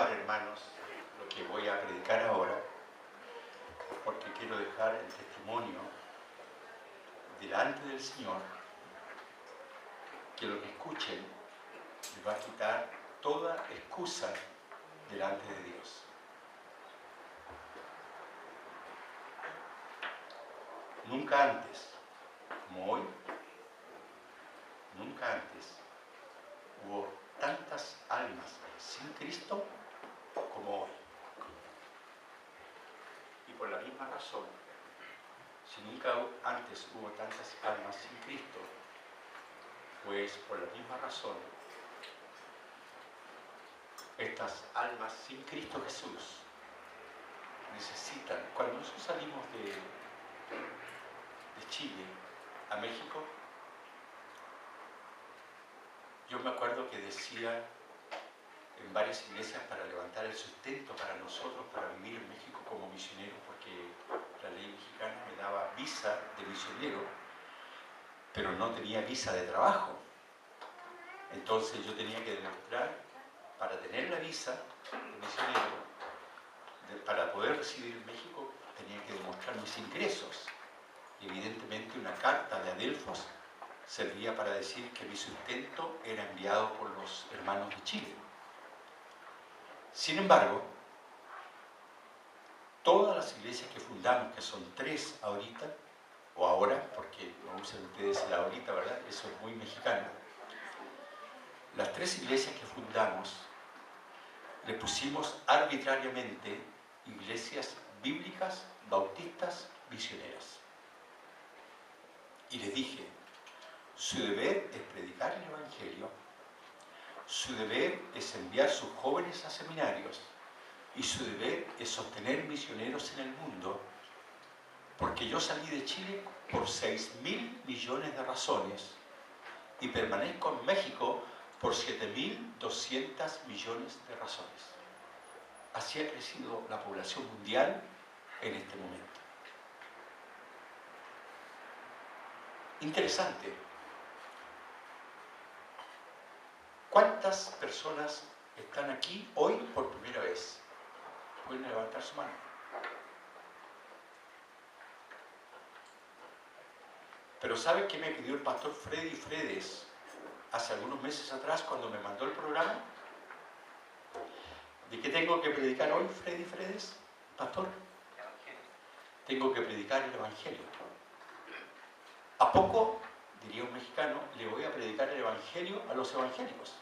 tomar, hermanos, lo que voy a predicar ahora, porque quiero dejar el testimonio delante del Señor, que lo que escuchen les va a quitar toda excusa delante de Dios. Nunca antes, como hoy, nunca antes hubo tantas almas sin Cristo como hoy. Y por la misma razón, si nunca antes hubo tantas almas sin Cristo, pues por la misma razón, estas almas sin Cristo Jesús necesitan, cuando nosotros salimos de Chile a México, yo me acuerdo que decía en varias iglesias para levantar el sustento para nosotros, para vivir en México como misioneros, porque la ley mexicana me daba visa de misionero, pero no tenía visa de trabajo. Entonces yo tenía que demostrar, para tener la visa de misionero, para poder residir en México, tenía que demostrar mis ingresos. Y evidentemente una carta de Adelfos servía para decir que mi sustento era enviado por los hermanos de Chile. Sin embargo, todas las iglesias que fundamos, que son 3 ahorita, o ahora, porque no usan ustedes el ahorita, ¿verdad? Eso es muy mexicano. Las 3 iglesias que fundamos, le pusimos arbitrariamente iglesias bíblicas, bautistas, misioneras. Y les dije, su deber es predicar el Evangelio, su deber es enviar sus jóvenes a seminarios y su deber es sostener misioneros en el mundo, porque yo salí de Chile por 6.000 millones de razones y permanezco en México por 7.200 millones de razones. Así ha crecido la población mundial en este momento. Interesante. ¿Cuántas personas están aquí hoy por primera vez? ¿Pueden levantar su mano? Pero ¿saben qué me pidió el pastor Freddy Fredes hace algunos meses atrás cuando me mandó el programa? ¿De qué tengo que predicar hoy, Freddy Fredes, pastor? Tengo que predicar el Evangelio. ¿A poco, diría un mexicano, le voy a predicar el Evangelio a los evangélicos?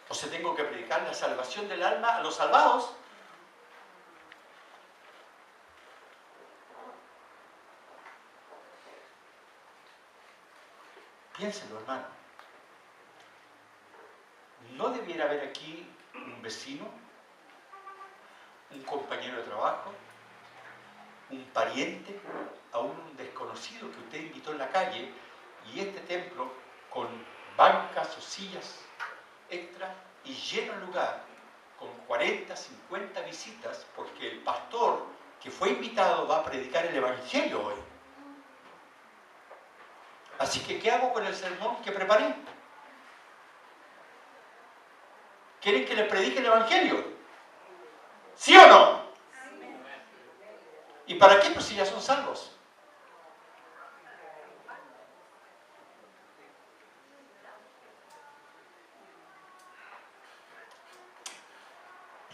O sea, tengo que predicar la salvación del alma a los salvados. Piénsenlo, hermano. ¿No debiera haber aquí un vecino, un compañero de trabajo, un pariente, aún un desconocido que usted invitó en la calle, y este templo con bancas o sillas extra y lleno el lugar con 40, 50 visitas, porque el pastor que fue invitado va a predicar el Evangelio hoy? Así que, ¿qué hago con el sermón que preparé? ¿Quieren que les predique el Evangelio? ¿Sí o no? ¿Y para qué? Pues si ya son salvos.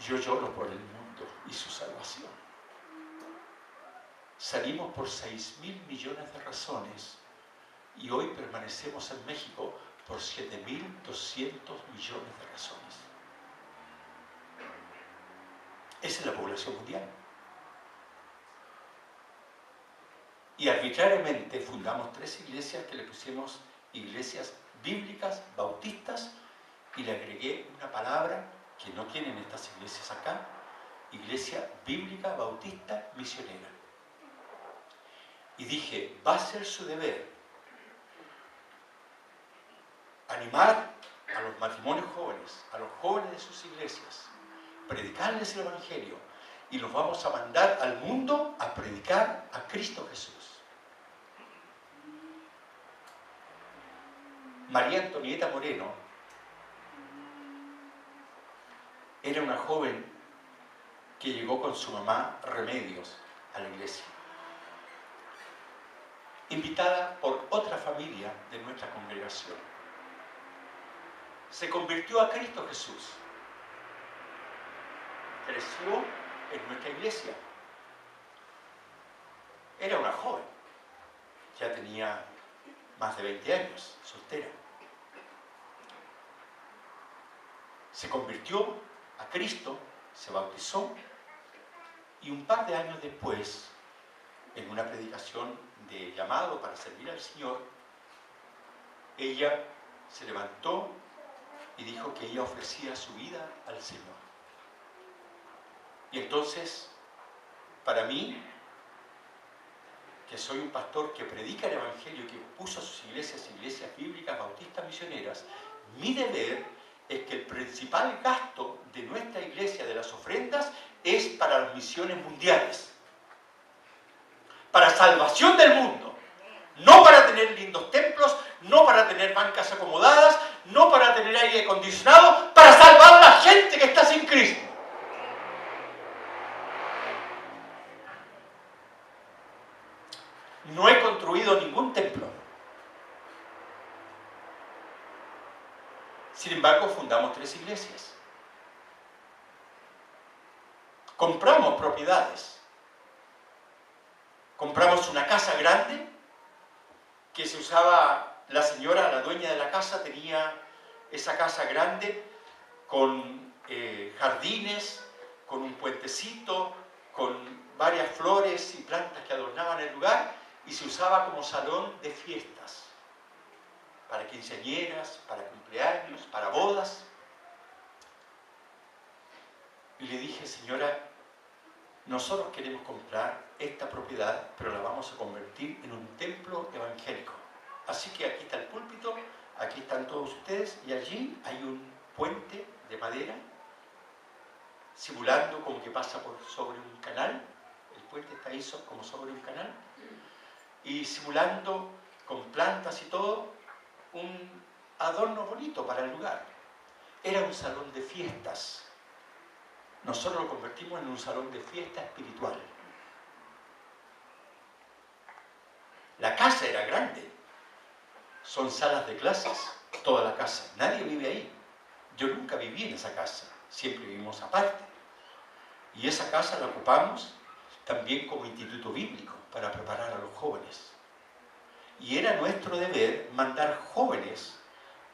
Yo lloro por el mundo y su salvación. Salimos por 6.000 millones de razones y hoy permanecemos en México por 7.200 millones de razones. Esa es la población mundial. Y arbitrariamente fundamos 3 iglesias que le pusimos iglesias bíblicas, bautistas, y le agregué una palabra que no tienen estas iglesias acá: iglesia bíblica, bautista, misionera. Y dije, va a ser su deber animar a los matrimonios jóvenes, a los jóvenes de sus iglesias, predicarles el Evangelio, y los vamos a mandar al mundo a predicar a Cristo Jesús. María Antonieta Moreno era una joven que llegó con su mamá Remedios a la iglesia, invitada por otra familia de nuestra congregación. Se convirtió a Cristo Jesús. Creció en nuestra iglesia. Era una joven, ya tenía más de 20 años, soltera. Se convirtió a Cristo, se bautizó, y un par de años después, en una predicación de llamado para servir al Señor, ella se levantó y dijo que ella ofrecía su vida al Señor. Y entonces, para mí, que soy un pastor que predica el Evangelio y que puso a sus iglesias bíblicas, bautistas, misioneras, mi deber es que el principal gasto de nuestra iglesia, de las ofrendas, es para las misiones mundiales. Para salvación del mundo. No para tener lindos templos, no para tener bancas acomodadas, no para tener aire acondicionado, para salvar a la gente que está sin Cristo. No he construido ningún templo. Sin embargo, fundamos 3 iglesias. Compramos propiedades. Compramos una casa grande que se usaba, la señora, la dueña de la casa, tenía esa casa grande con jardines, con un puentecito, con varias flores y plantas que adornaban el lugar, y se usaba como salón de fiestas, para quinceañeras, para cumpleaños, para bodas. Y le dije, señora, nosotros queremos comprar esta propiedad, pero la vamos a convertir en un templo evangélico. Así que aquí está el púlpito, aquí están todos ustedes, y allí hay un puente de madera, simulando como que pasa sobre un canal. El puente está ahí como sobre un canal, y simulando con plantas y todo, un adorno bonito para el lugar. Era un salón de fiestas. Nosotros lo convertimos en un salón de fiesta espiritual. La casa era grande. Son salas de clases, toda la casa. Nadie vive ahí. Yo nunca viví en esa casa. Siempre vivimos aparte. Y esa casa la ocupamos también como instituto bíblico para preparar a los jóvenes. Y era nuestro deber mandar jóvenes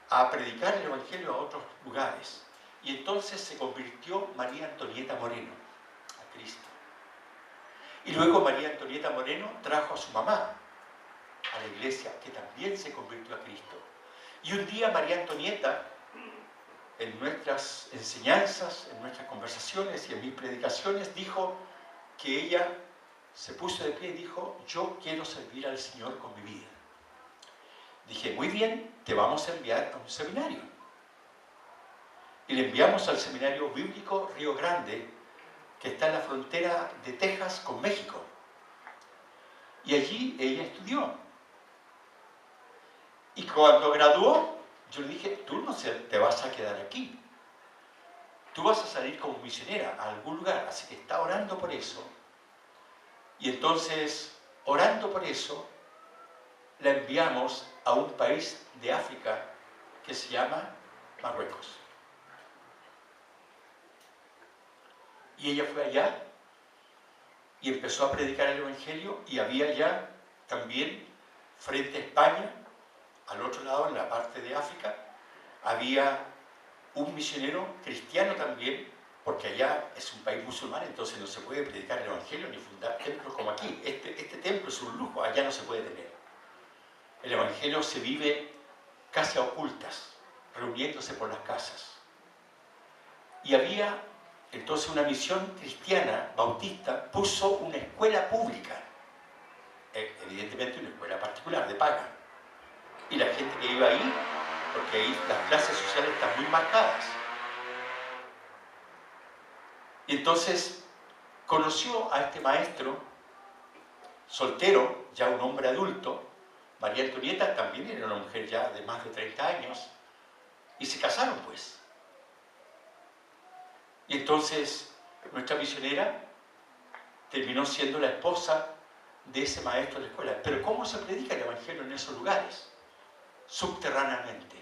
a predicar el Evangelio a otros lugares. Y entonces se convirtió María Antonieta Moreno a Cristo. Y luego María Antonieta Moreno trajo a su mamá a la iglesia, que también se convirtió a Cristo. Y un día María Antonieta, en nuestras enseñanzas, en nuestras conversaciones y en mis predicaciones, dijo que ella se puso de pie y dijo, yo quiero servir al Señor con mi vida. Dije, muy bien, te vamos a enviar a un seminario. Y le enviamos al seminario bíblico Río Grande, que está en la frontera de Texas con México. Y allí ella estudió. Y cuando graduó, yo le dije, tú no te vas a quedar aquí. Tú vas a salir como misionera a algún lugar, así que está orando por eso. Y entonces, orando por eso, la enviamos a un país de África que se llama Marruecos. Y ella fue allá y empezó a predicar el Evangelio, y había ya también, frente a España, al otro lado, en la parte de África, había un misionero cristiano también, porque allá es un país musulmán, entonces no se puede predicar el Evangelio ni fundar templos como aquí. Este templo es un lujo, allá no se puede tener. El Evangelio se vive casi a ocultas, reuniéndose por las casas. Y había entonces una misión cristiana, bautista, puso una escuela pública, evidentemente una escuela particular, de paga. Y la gente que iba ahí, porque ahí las clases sociales están muy marcadas. Y entonces conoció a este maestro, soltero, ya un hombre adulto, María Antonieta también era una mujer ya de más de 30 años, y se casaron pues. Y entonces nuestra misionera terminó siendo la esposa de ese maestro de la escuela. Pero ¿cómo se predica el Evangelio en esos lugares? Subterráneamente.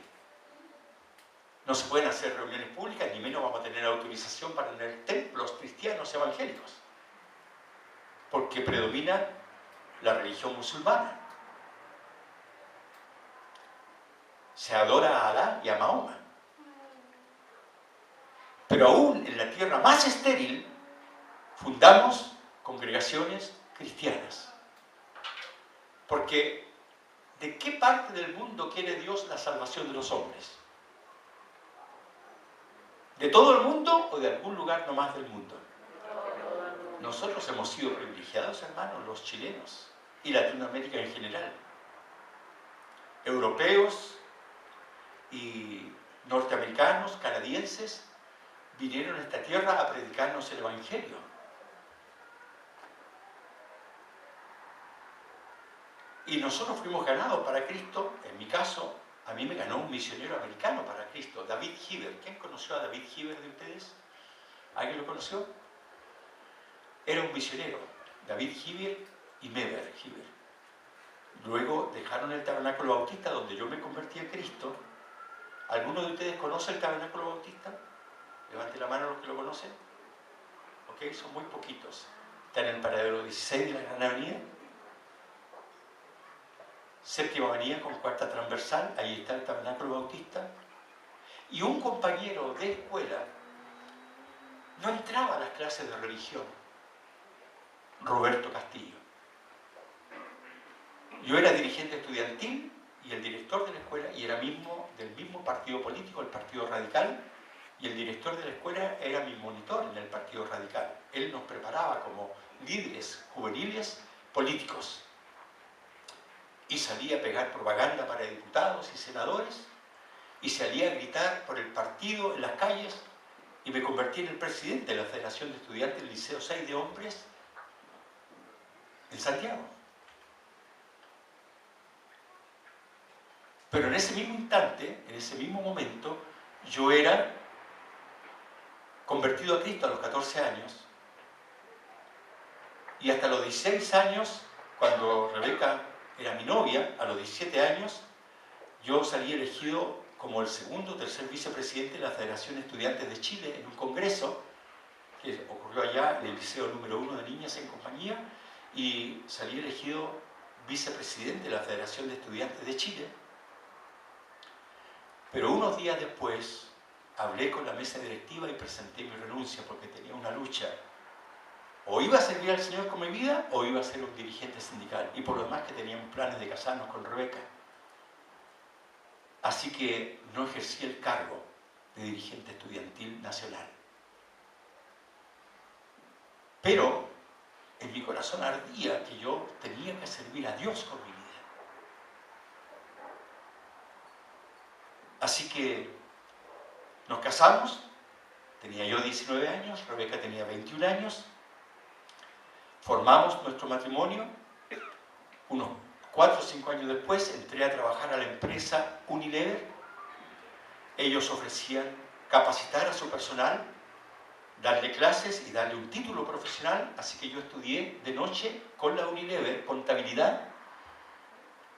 No se pueden hacer reuniones públicas, ni menos vamos a tener autorización para tener templos cristianos evangélicos, porque predomina la religión musulmana. Se adora a Alá y a Mahoma. Pero aún en la tierra más estéril, fundamos congregaciones cristianas. Porque, ¿de qué parte del mundo quiere Dios la salvación de los hombres? ¿De todo el mundo o de algún lugar nomás del mundo? Nosotros hemos sido privilegiados, hermanos, los chilenos y Latinoamérica en general. Europeos y norteamericanos, canadienses, vinieron a esta tierra a predicarnos el Evangelio. Y nosotros fuimos ganados para Cristo. En mi caso, a mí me ganó un misionero americano para Cristo, David Hiver. ¿Quién conoció a David Hiver de ustedes? ¿Alguien lo conoció? Era un misionero, David Hiver y Meber Hiver. Luego dejaron el Tabernáculo Bautista, donde yo me convertí a Cristo. ¿Alguno de ustedes conoce el Tabernáculo Bautista? Levante la mano los que lo conocen. Ok, son muy poquitos. Está en el paradero 16 de la Gran Avenida. Séptima Avenida con cuarta transversal, ahí está el Tabernáculo Bautista. Y un compañero de escuela no entraba a las clases de religión, Roberto Castillo. Yo era dirigente estudiantil y el director de la escuela, y era del mismo partido político, el Partido Radical, y el director de la escuela era mi monitor en el Partido Radical. Él nos preparaba como líderes juveniles políticos. Y salía a pegar propaganda para diputados y senadores, y salía a gritar por el partido en las calles, y me convertí en el presidente de la Federación de Estudiantes del Liceo 6 de Hombres en Santiago. Pero en ese mismo instante, en ese mismo momento, yo era convertido a Cristo a los 14 años, y hasta los 16 años, cuando Rebeca era mi novia, a los 17 años, yo salí elegido como el segundo o tercer vicepresidente de la Federación de Estudiantes de Chile en un congreso que ocurrió allá en el Liceo número 1 de Niñas en Compañía, y salí elegido vicepresidente de la Federación de Estudiantes de Chile. Pero unos días después hablé con la mesa directiva y presenté mi renuncia porque tenía una lucha. O iba a servir al Señor con mi vida, o iba a ser un dirigente sindical. Y por lo demás que teníamos planes de casarnos con Rebeca. Así que no ejercí el cargo de dirigente estudiantil nacional. Pero en mi corazón ardía que yo tenía que servir a Dios con mi vida. Así que nos casamos, tenía yo 19 años, Rebeca tenía 21 años, formamos nuestro matrimonio. Unos 4 o 5 años después entré a trabajar a la empresa Unilever. Ellos ofrecían capacitar a su personal, darle clases y darle un título profesional, así que yo estudié de noche con la Unilever contabilidad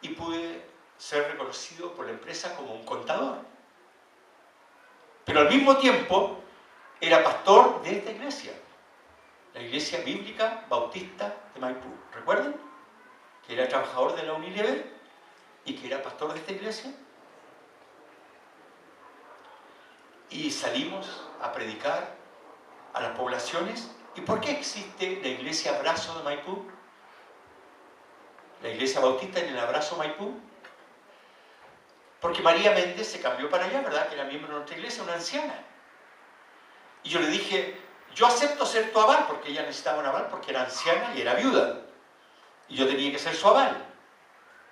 y pude ser reconocido por la empresa como un contador. Pero al mismo tiempo era pastor de esta iglesia, la Iglesia Bíblica Bautista de Maipú. ¿Recuerdan? Que era trabajador de la Unilever y que era pastor de esta iglesia. Y salimos a predicar a las poblaciones. ¿Y por qué existe la Iglesia Abrazo de Maipú? La Iglesia Bautista en el Abrazo Maipú. Porque María Méndez se cambió para allá, ¿verdad? Que era miembro de nuestra iglesia, una anciana. Y yo le dije, yo acepto ser tu aval, porque ella necesitaba un aval porque era anciana y era viuda. Y yo tenía que ser su aval.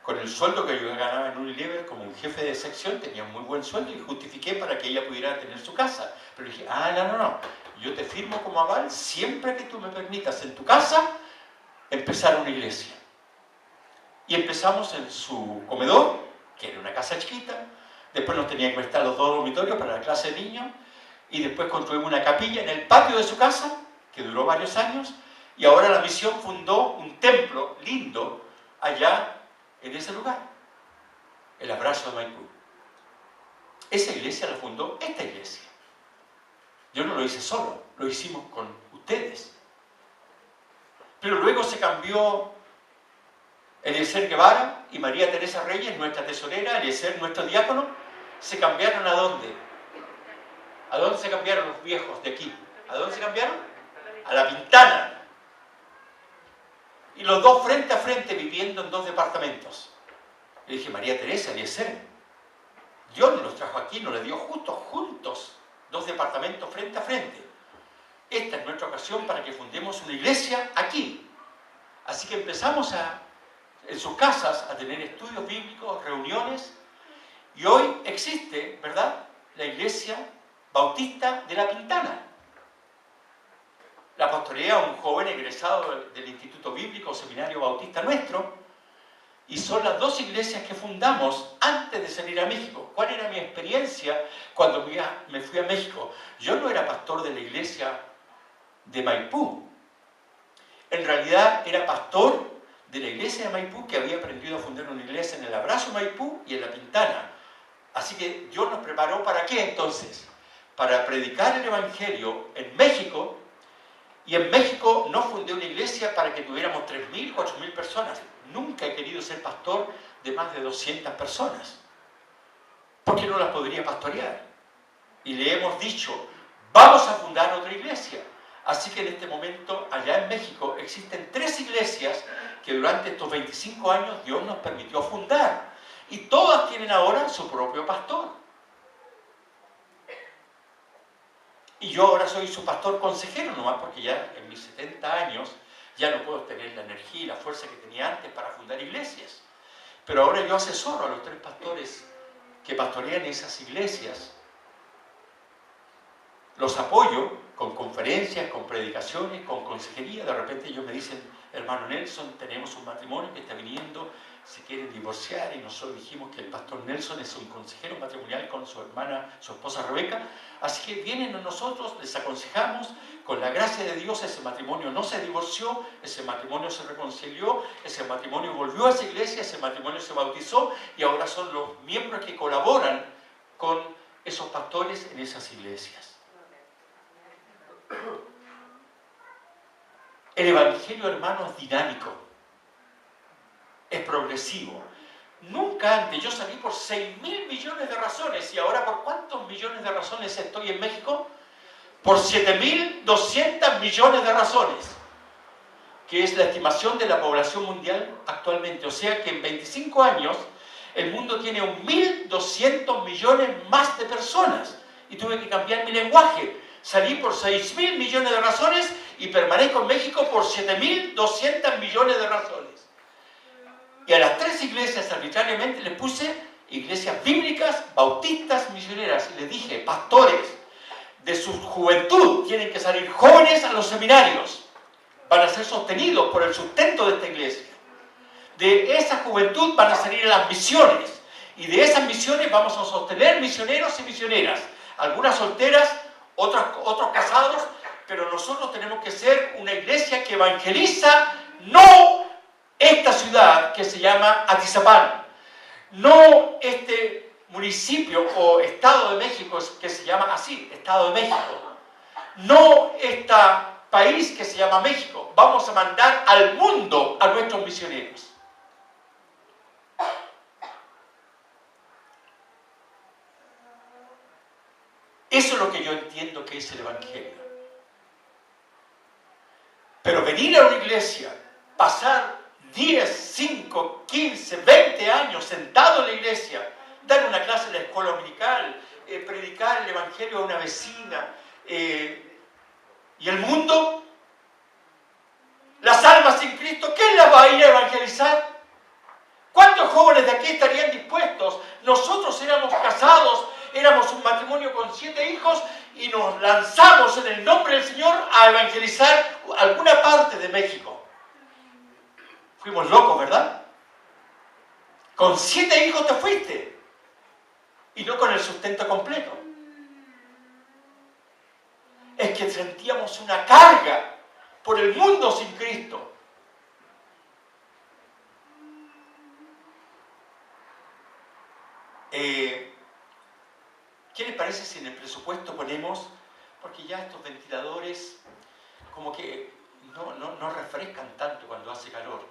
Con el sueldo que yo ganaba en Unilever como un jefe de sección, tenía un muy buen sueldo y justifiqué para que ella pudiera tener su casa. Pero dije, no, yo te firmo como aval siempre que tú me permitas en tu casa empezar una iglesia. Y empezamos en su comedor, que era una casa chiquita. Después nos tenían que prestar los 2 dormitorios para la clase de niños. Y después construimos una capilla en el patio de su casa, que duró varios años. Y ahora la misión fundó un templo lindo allá en ese lugar, el Abrazo de Maipú. Esa iglesia la fundó esta iglesia. Yo no lo hice solo, lo hicimos con ustedes. Pero luego se cambió Eliezer Guevara y María Teresa Reyes, nuestra tesorera, Eliezer, nuestro diácono. ¿Se cambiaron a dónde? ¿A dónde se cambiaron los viejos de aquí? ¿A dónde se cambiaron? A La Pintana. Y los dos frente a frente viviendo en 2 departamentos. Le dije, María Teresa, Eliezer, Dios nos los trajo aquí, nos les dio justo juntos 2 departamentos frente a frente. Esta es nuestra ocasión para que fundemos una iglesia aquí. Así que empezamos en sus casas a tener estudios bíblicos, reuniones, y hoy existe, ¿verdad?, la iglesia bautista de La Pintana. La pastorea un joven egresado del Instituto Bíblico, Seminario Bautista nuestro, y son las 2 iglesias que fundamos antes de salir a México. ¿Cuál era mi experiencia cuando me fui a México? Yo no era pastor de la iglesia de Maipú. En realidad era pastor de la iglesia de Maipú, que había aprendido a fundar una iglesia en el Abrazo Maipú y en La Pintana. Así que Dios nos preparó ¿para qué entonces? Para predicar el Evangelio en México. Y en México no fundé una iglesia para que tuviéramos 3.000, 4.000 personas. Nunca he querido ser pastor de más de 200 personas. Porque no las podría pastorear. Y le hemos dicho, vamos a fundar otra iglesia. Así que en este momento, allá en México, existen 3 iglesias que durante estos 25 años Dios nos permitió fundar. Y todas tienen ahora su propio pastor. Y yo ahora soy su pastor consejero, nomás porque ya en mis 70 años ya no puedo tener la energía y la fuerza que tenía antes para fundar iglesias. Pero ahora yo asesoro a los 3 pastores que pastorean esas iglesias. Los apoyo con conferencias, con predicaciones, con consejería. De repente ellos me dicen, hermano Nelson, tenemos un matrimonio que está viniendo, se quieren divorciar, y nosotros dijimos que el pastor Nelson es un consejero matrimonial con su hermana, su esposa Rebeca, así que vienen a nosotros, les aconsejamos, con la gracia de Dios ese matrimonio no se divorció, ese matrimonio se reconcilió, ese matrimonio volvió a esa iglesia, ese matrimonio se bautizó, y ahora son los miembros que colaboran con esos pastores en esas iglesias. El Evangelio, hermano, es dinámico, es progresivo. Nunca antes, yo salí por 6.000 millones de razones, y ahora ¿por cuántos millones de razones estoy en México? Por 7.200 millones de razones, que es la estimación de la población mundial actualmente. O sea que en 25 años el mundo tiene 1.200 millones más de personas, y tuve que cambiar mi lenguaje. Salí por 6.000 millones de razones y permanezco en México por 7.200 millones de razones. Y a las 3 iglesias arbitrariamente les puse iglesias bíblicas, bautistas, misioneras. Y les dije, pastores, de su juventud tienen que salir jóvenes a los seminarios. Van a ser sostenidos por el sustento de esta iglesia. De esa juventud van a salir a las misiones. Y de esas misiones vamos a sostener misioneros y misioneras. Algunas solteras, otros casados, pero nosotros tenemos que ser una iglesia que evangeliza, no esta ciudad que se llama Atizapán, no este municipio o Estado de México que se llama así, Estado de México, no este país que se llama México. Vamos a mandar al mundo a nuestros misioneros. Eso es lo que yo entiendo que es el Evangelio. Pero venir a una iglesia, pasar 10, 5, 15, 20 años sentado en la iglesia, dar una clase en la escuela dominical, predicar el Evangelio a una vecina, y el mundo, las almas sin Cristo, ¿quién las va a ir a evangelizar? ¿Cuántos jóvenes de aquí estarían dispuestos? Nosotros éramos casados, éramos un matrimonio con 7 hijos y nos lanzamos en el nombre del Señor a evangelizar alguna parte de México. Fuimos locos, ¿verdad? Con 7 hijos te fuiste. Y no con el sustento completo. Es que sentíamos una carga por el mundo sin Cristo. ¿Qué les parece si en el presupuesto ponemos, porque ya estos ventiladores como que no refrescan tanto cuando hace calor?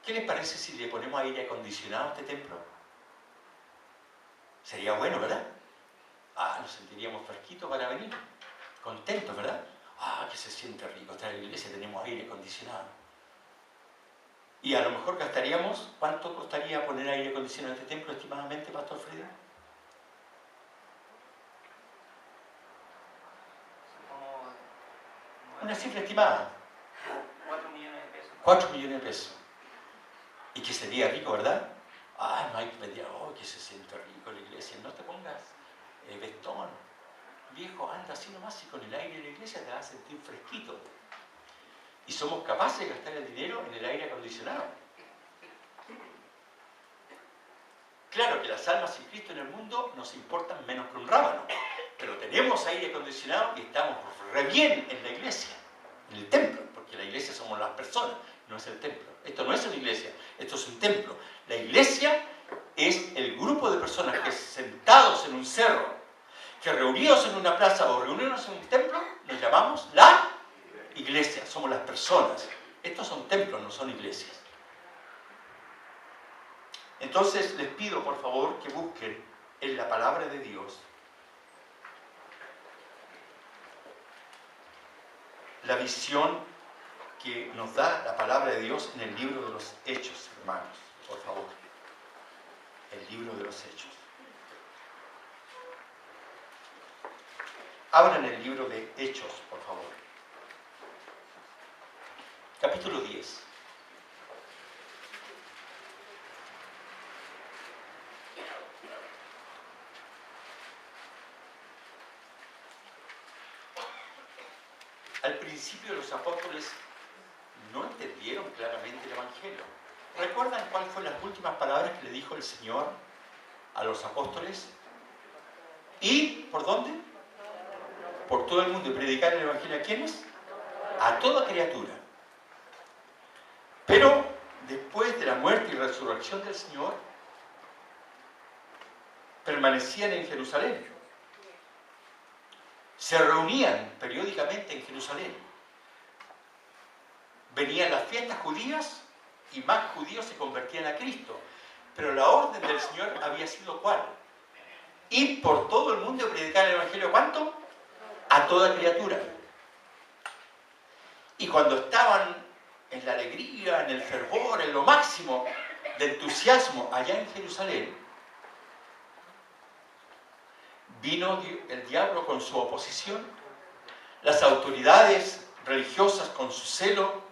¿Qué les parece si le ponemos aire acondicionado a este templo? Sería bueno, ¿verdad? Nos sentiríamos fresquitos para venir, contentos, ¿verdad? Que se siente rico estar en la iglesia, tenemos aire acondicionado. Y a lo mejor gastaríamos, ¿cuánto costaría poner aire acondicionado en este templo, estimadamente, Pastor Frida? Una cifra estimada. 4 millones de pesos. 4 millones de pesos. Y que sería rico, ¿verdad? No hay que pedir, que se siente rico en la iglesia. No te pongas vestón. Viejo, anda así nomás y con el aire de la iglesia te vas a sentir fresquito. Y somos capaces de gastar el dinero en el aire acondicionado. Claro que las almas sin Cristo en el mundo nos importan menos que un rábano, pero tenemos aire acondicionado y estamos re bien en la iglesia, en el templo, porque la iglesia somos las personas, no es el templo. Esto no es una iglesia, esto es un templo. La iglesia es el grupo de personas que sentados en un cerro, que reunidos en una plaza o reunidos en un templo, nos llamamos la iglesia, somos las personas. Estos son templos, no son iglesias. Entonces les pido por favor que busquen en la palabra de Dios la visión que nos da la palabra de Dios en el libro de los Hechos, hermanos, por favor. El libro de los Hechos. Abran el libro de Hechos, por favor. Capítulo 10. Al principio los apóstoles no entendieron claramente el Evangelio. ¿Recuerdan cuáles fueron las últimas palabras que le dijo el Señor a los apóstoles? ¿Y por dónde? Por todo el mundo. ¿Y predicar el Evangelio a quiénes? A toda criatura. Pero después de la muerte y resurrección del Señor, permanecían en Jerusalén. Se reunían periódicamente en Jerusalén. Venían las fiestas judías y más judíos se convertían a Cristo. Pero la orden del Señor había sido ¿cuál? Ir por todo el mundo y predicar el Evangelio, ¿cuánto? A toda criatura. Y cuando estaban en la alegría, en el fervor, en lo máximo de entusiasmo allá en Jerusalén, vino el diablo con su oposición, las autoridades religiosas con su celo,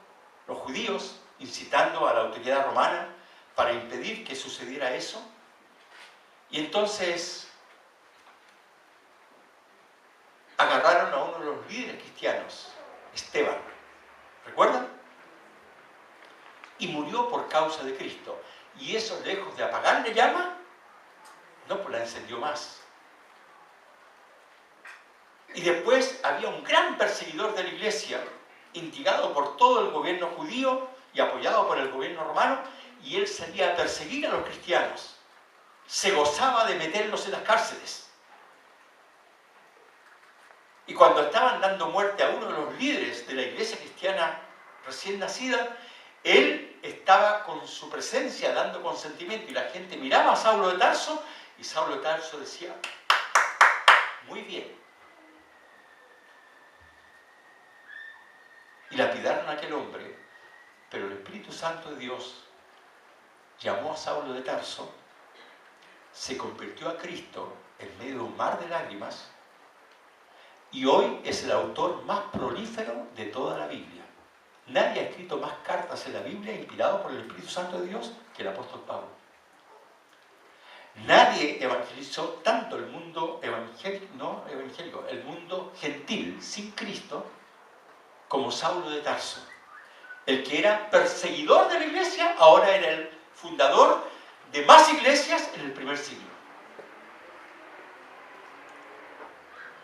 los judíos incitando a la autoridad romana para impedir que sucediera eso. Y entonces agarraron a uno de los líderes cristianos, Esteban, ¿recuerdan? Y murió por causa de Cristo. Y eso, lejos de apagarle llama, no, pues la encendió más. Y después había un gran perseguidor de la iglesia, instigado por todo el gobierno judío y apoyado por el gobierno romano, y él salía a perseguir a los cristianos. Se gozaba de meterlos en las cárceles. Y cuando estaban dando muerte a uno de los líderes de la iglesia cristiana recién nacida, él estaba con su presencia dando consentimiento, y la gente miraba a Saulo de Tarso, y Saulo de Tarso decía, muy bien. Y lapidaron a aquel hombre, pero el Espíritu Santo de Dios llamó a Saulo de Tarso, se convirtió a Cristo en medio de un mar de lágrimas, y hoy es el autor más prolífero de toda la Biblia. Nadie ha escrito más cartas en la Biblia inspirado por el Espíritu Santo de Dios que el apóstol Pablo. Nadie evangelizó tanto el mundo evangélico, el mundo gentil sin Cristo, como Saulo de Tarso. El que era perseguidor de la iglesia, ahora era el fundador de más iglesias en el primer siglo.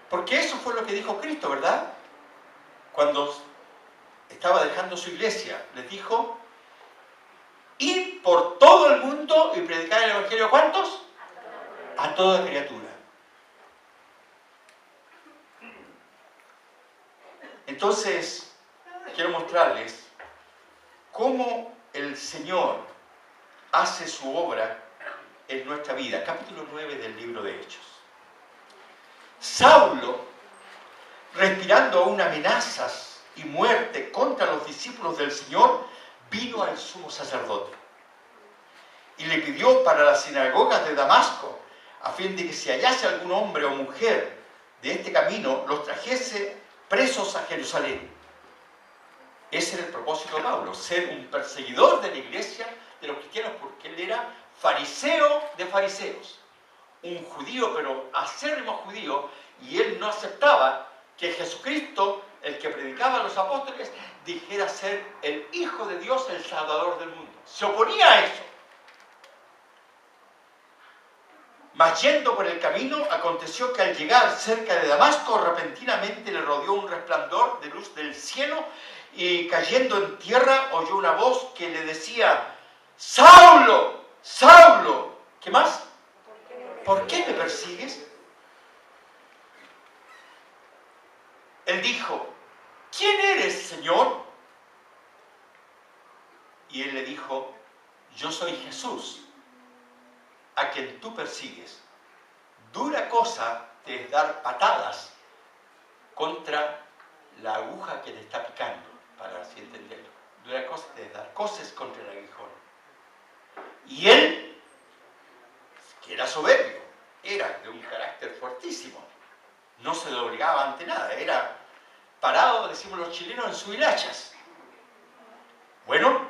Porque eso fue lo que dijo Cristo, ¿verdad? Cuando estaba dejando su iglesia, les dijo: id por todo el mundo y predicar el evangelio ¿a cuántos? A toda criatura. Entonces, quiero mostrarles cómo el Señor hace su obra en nuestra vida. Capítulo 9 del libro de Hechos. Saulo, respirando aún amenazas y muerte contra los discípulos del Señor, vino al sumo sacerdote y le pidió para las sinagogas de Damasco, a fin de que si hallase algún hombre o mujer de este camino, los trajese presos a Jerusalén. Ese era el propósito de Pablo, ser un perseguidor de la iglesia, de los cristianos, porque él era fariseo de fariseos, un judío, pero acérrimo judío, y él no aceptaba que Jesucristo, el que predicaba a los apóstoles, dijera ser el Hijo de Dios, el Salvador del mundo. Se oponía a eso. Mas yendo por el camino, aconteció que al llegar cerca de Damasco, repentinamente le rodeó un resplandor de luz del cielo, y cayendo en tierra oyó una voz que le decía: Saulo, Saulo, ¿qué más? ¿Por qué me persigues? Él dijo: ¿quién eres, Señor? Y él le dijo: yo soy Jesús, a quien tú persigues. Dura cosa te es dar patadas contra la aguja que te está picando, para así entenderlo. Dura cosa te es dar coces contra el aguijón. Y él, que era soberbio, era de un carácter fuertísimo, no se doblegaba ante nada, era parado, decimos los chilenos, en sus hilachas. Bueno,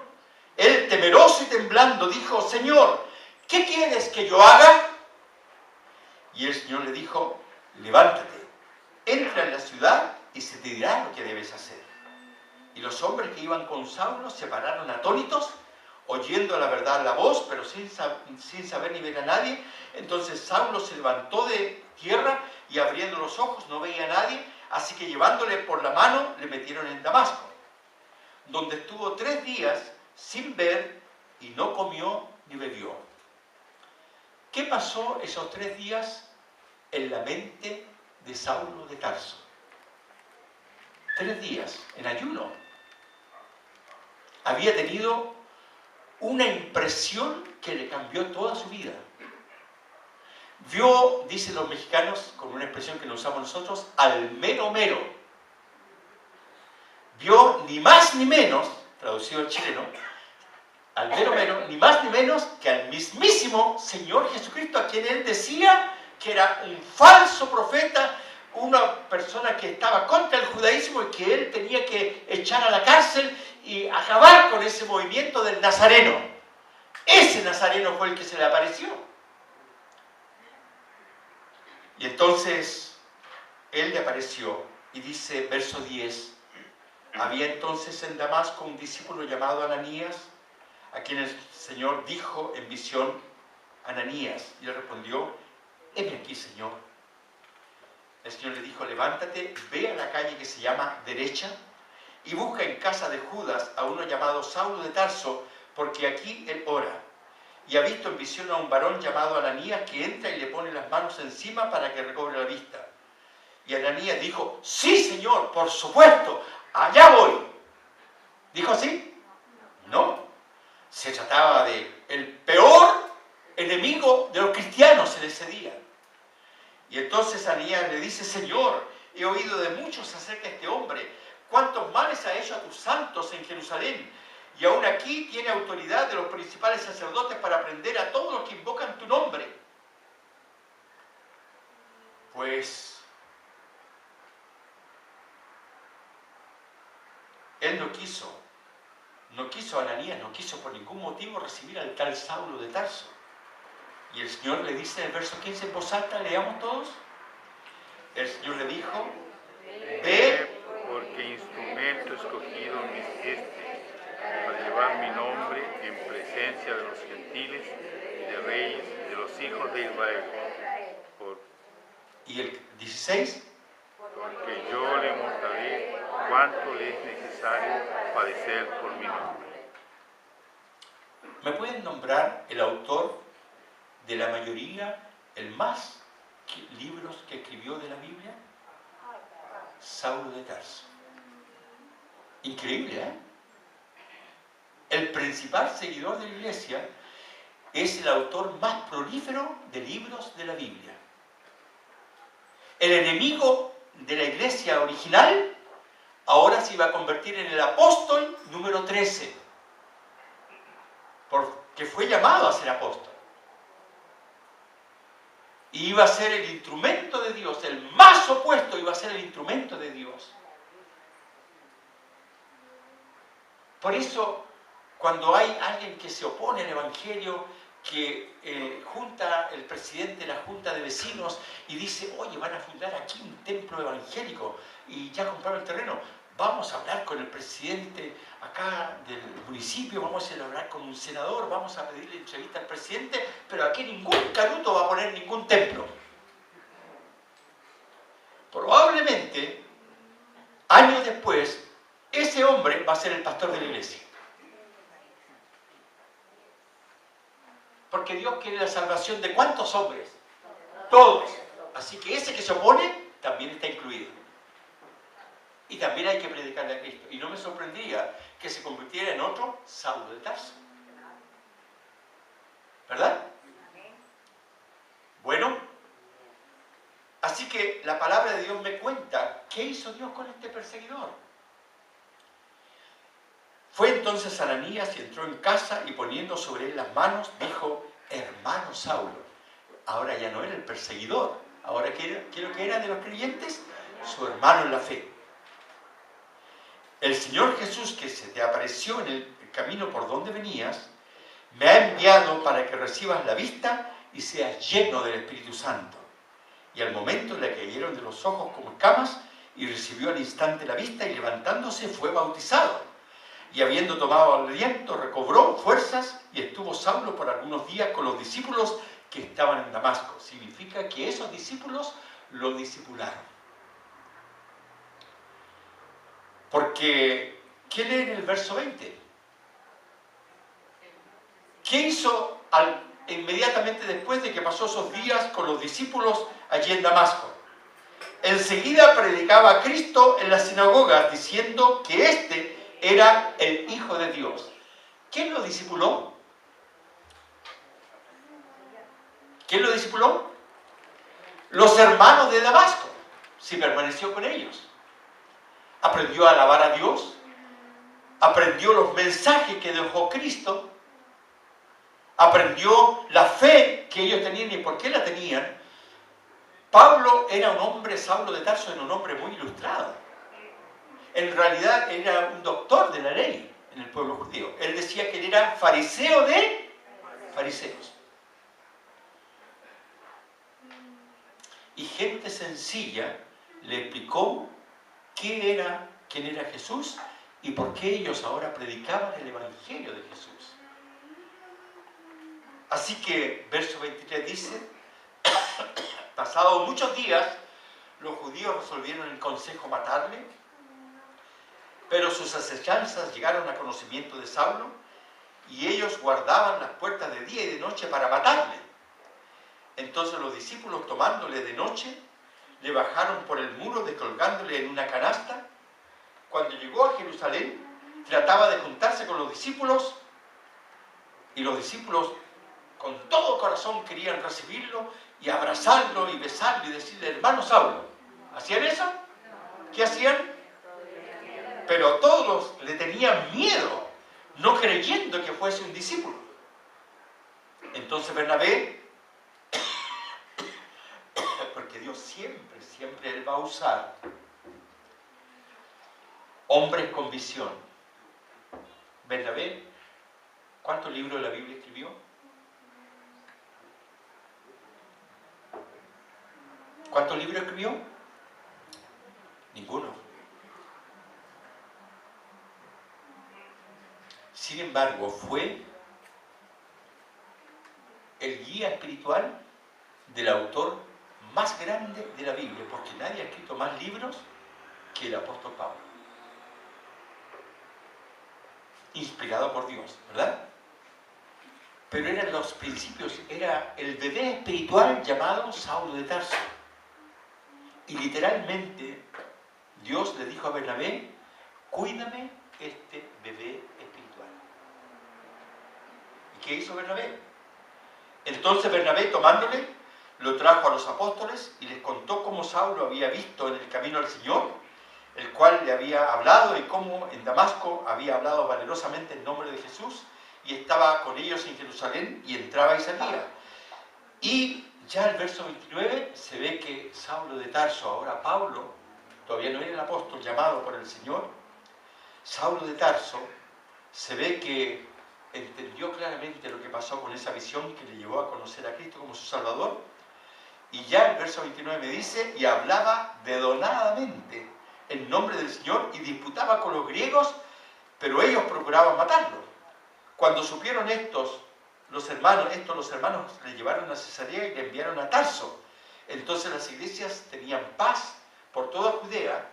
él, temeroso y temblando, dijo: Señor, ¿qué quieres que yo haga? Y el Señor le dijo: levántate, entra en la ciudad y se te dirá lo que debes hacer. Y los hombres que iban con Saulo se pararon atónitos, oyendo la verdad la voz, pero sin saber ni ver a nadie. Entonces Saulo se levantó de tierra y abriendo los ojos no veía a nadie, así que llevándole por la mano le metieron en Damasco, donde estuvo 3 días sin ver y no comió ni bebió. ¿Qué pasó esos 3 días en la mente de Saulo de Tarso? 3 días en ayuno. Había tenido una impresión que le cambió toda su vida. Vio, dicen los mexicanos, con una expresión que no usamos nosotros, al mero mero. Vio ni más ni menos, traducido al chileno, al mero mero, ni más ni menos que al mismísimo Señor Jesucristo, a quien él decía que era un falso profeta, una persona que estaba contra el judaísmo y que él tenía que echar a la cárcel y acabar con ese movimiento del nazareno. Ese nazareno fue el que se le apareció. Y entonces él le apareció y dice, verso 10, había entonces en Damasco un discípulo llamado Ananías, a quien el Señor dijo en visión: Ananías. Y él respondió: heme aquí, Señor. El Señor le dijo: levántate, ve a la calle que se llama Derecha y busca en casa de Judas a uno llamado Saulo de Tarso, porque aquí él ora. Y ha visto en visión a un varón llamado Ananías que entra y le pone las manos encima para que recobre la vista. Y Ananías dijo: sí, Señor, por supuesto, allá voy. ¿Dijo así? No. Se trataba de el peor enemigo de los cristianos en ese día. Y entonces Ananías le dice: Señor, he oído de muchos acerca de este hombre, cuántos males ha hecho a tus santos en Jerusalén, y aún aquí tiene autoridad de los principales sacerdotes para prender a todos los que invocan tu nombre. Pues él no quiso Ananías, no quiso por ningún motivo recibir al tal Saulo de Tarso. Y el Señor le dice en el verso 15 en voz alta, leamos todos. El Señor le dijo: ve, porque instrumento escogido me es este, para llevar mi nombre en presencia de los gentiles y de reyes de los hijos de Israel, Y el 16, porque yo le mostraré cuánto le es necesario padecer por mi nombre. ¿me pueden nombrar el autor de la mayoría, el más libros que escribió de la Biblia? Saulo de Tarso. Increíble, ¿eh? El principal seguidor de la iglesia es el autor más prolífero de libros de la Biblia. El enemigo de la iglesia original ahora se iba a convertir en el apóstol número 13, porque fue llamado a ser apóstol. Y iba a ser el instrumento de Dios, el más opuesto iba a ser el instrumento de Dios. Por eso, cuando hay alguien que se opone al Evangelio, que junta el presidente de la Junta de Vecinos y dice, oye, van a fundar aquí un templo evangélico y ya compraron el terreno, vamos a hablar con el presidente acá del municipio, vamos a ir a hablar con un senador, vamos a pedirle entrevista al presidente, pero aquí ningún canuto va a poner ningún templo. Probablemente, años después, ese hombre va a ser el pastor de la iglesia. Porque Dios quiere la salvación de ¿cuántos hombres? Todos. Así que ese que se opone también está incluido. Y también hay que predicarle a Cristo. Y no me sorprendría que se convirtiera en otro Saulo de Tarso. ¿Verdad? Bueno, así que la palabra de Dios me cuenta qué hizo Dios con este perseguidor. Fue entonces Ananías y entró en casa y poniendo sobre él las manos, dijo, hermano Saulo. Ahora ya no era el perseguidor. Ahora, ¿qué es lo que era de los creyentes? Su hermano en la fe. El Señor Jesús, que se te apareció en el camino por donde venías, me ha enviado para que recibas la vista y seas lleno del Espíritu Santo. Y al momento le cayeron de los ojos como escamas y recibió al instante la vista y levantándose fue bautizado. Y habiendo tomado aliento, recobró fuerzas y estuvo Saulo por algunos días con los discípulos que estaban en Damasco. Significa que esos discípulos lo discipularon. Porque, ¿qué lee en el verso 20? ¿Qué hizo inmediatamente después de que pasó esos días con los discípulos allí en Damasco? Enseguida predicaba a Cristo en las sinagogas, diciendo que éste era el Hijo de Dios. ¿Quién lo discipuló? ¿Quién lo discipuló? Los hermanos de Damasco. Si permaneció con ellos. Aprendió a alabar a Dios. Aprendió los mensajes que dejó Cristo. Aprendió la fe que ellos tenían y por qué la tenían. Pablo era un hombre, Saulo de Tarso era un hombre muy ilustrado. En realidad era un doctor de la ley en el pueblo judío. Él decía que él era fariseo de fariseos. Y gente sencilla le explicó quién era Jesús y por qué ellos ahora predicaban el Evangelio de Jesús. Así que, verso 23 dice, pasados muchos días, los judíos resolvieron en consejo matarle, pero sus asechanzas llegaron a conocimiento de Saulo y ellos guardaban las puertas de día y de noche para matarle. Entonces los discípulos, tomándole de noche, le bajaron por el muro descolgándole en una canasta. Cuando llegó a Jerusalén, trataba de juntarse con los discípulos y los discípulos con todo corazón querían recibirlo y abrazarlo y besarlo y decirle, hermano Saulo. ¿Hacían eso? ¿Qué hacían? Pero todos le tenían miedo, no creyendo que fuese un discípulo. Entonces Bernabé, porque Dios siempre Él va a usar hombres con visión. Bernabé, ¿cuántos libros de la Biblia escribió? ¿Cuántos libros escribió? Ninguno. Sin embargo, fue el guía espiritual del autor más grande de la Biblia, porque nadie ha escrito más libros que el apóstol Pablo. Inspirado por Dios, ¿verdad? Pero eran los principios, era el bebé espiritual llamado Saulo de Tarso. Y literalmente Dios le dijo a Bernabé, cuídame este bebé espiritual. ¿Y qué hizo Bernabé? Entonces Bernabé, tomándole, lo trajo a los apóstoles y les contó cómo Saulo había visto en el camino al Señor, el cual le había hablado, y cómo en Damasco había hablado valerosamente en nombre de Jesús, y estaba con ellos en Jerusalén, y entraba y salía. Y ya el verso 29 se ve que Saulo de Tarso, ahora Pablo, todavía no era el apóstol llamado por el Señor, Saulo de Tarso, se ve que entendió claramente lo que pasó con esa visión que le llevó a conocer a Cristo como su Salvador. Y ya el verso 29 me dice, y hablaba dedonadamente en nombre del Señor y disputaba con los griegos, pero ellos procuraban matarlo. Cuando supieron los hermanos le llevaron a Cesarea y le enviaron a Tarso. Entonces las iglesias tenían paz por toda Judea,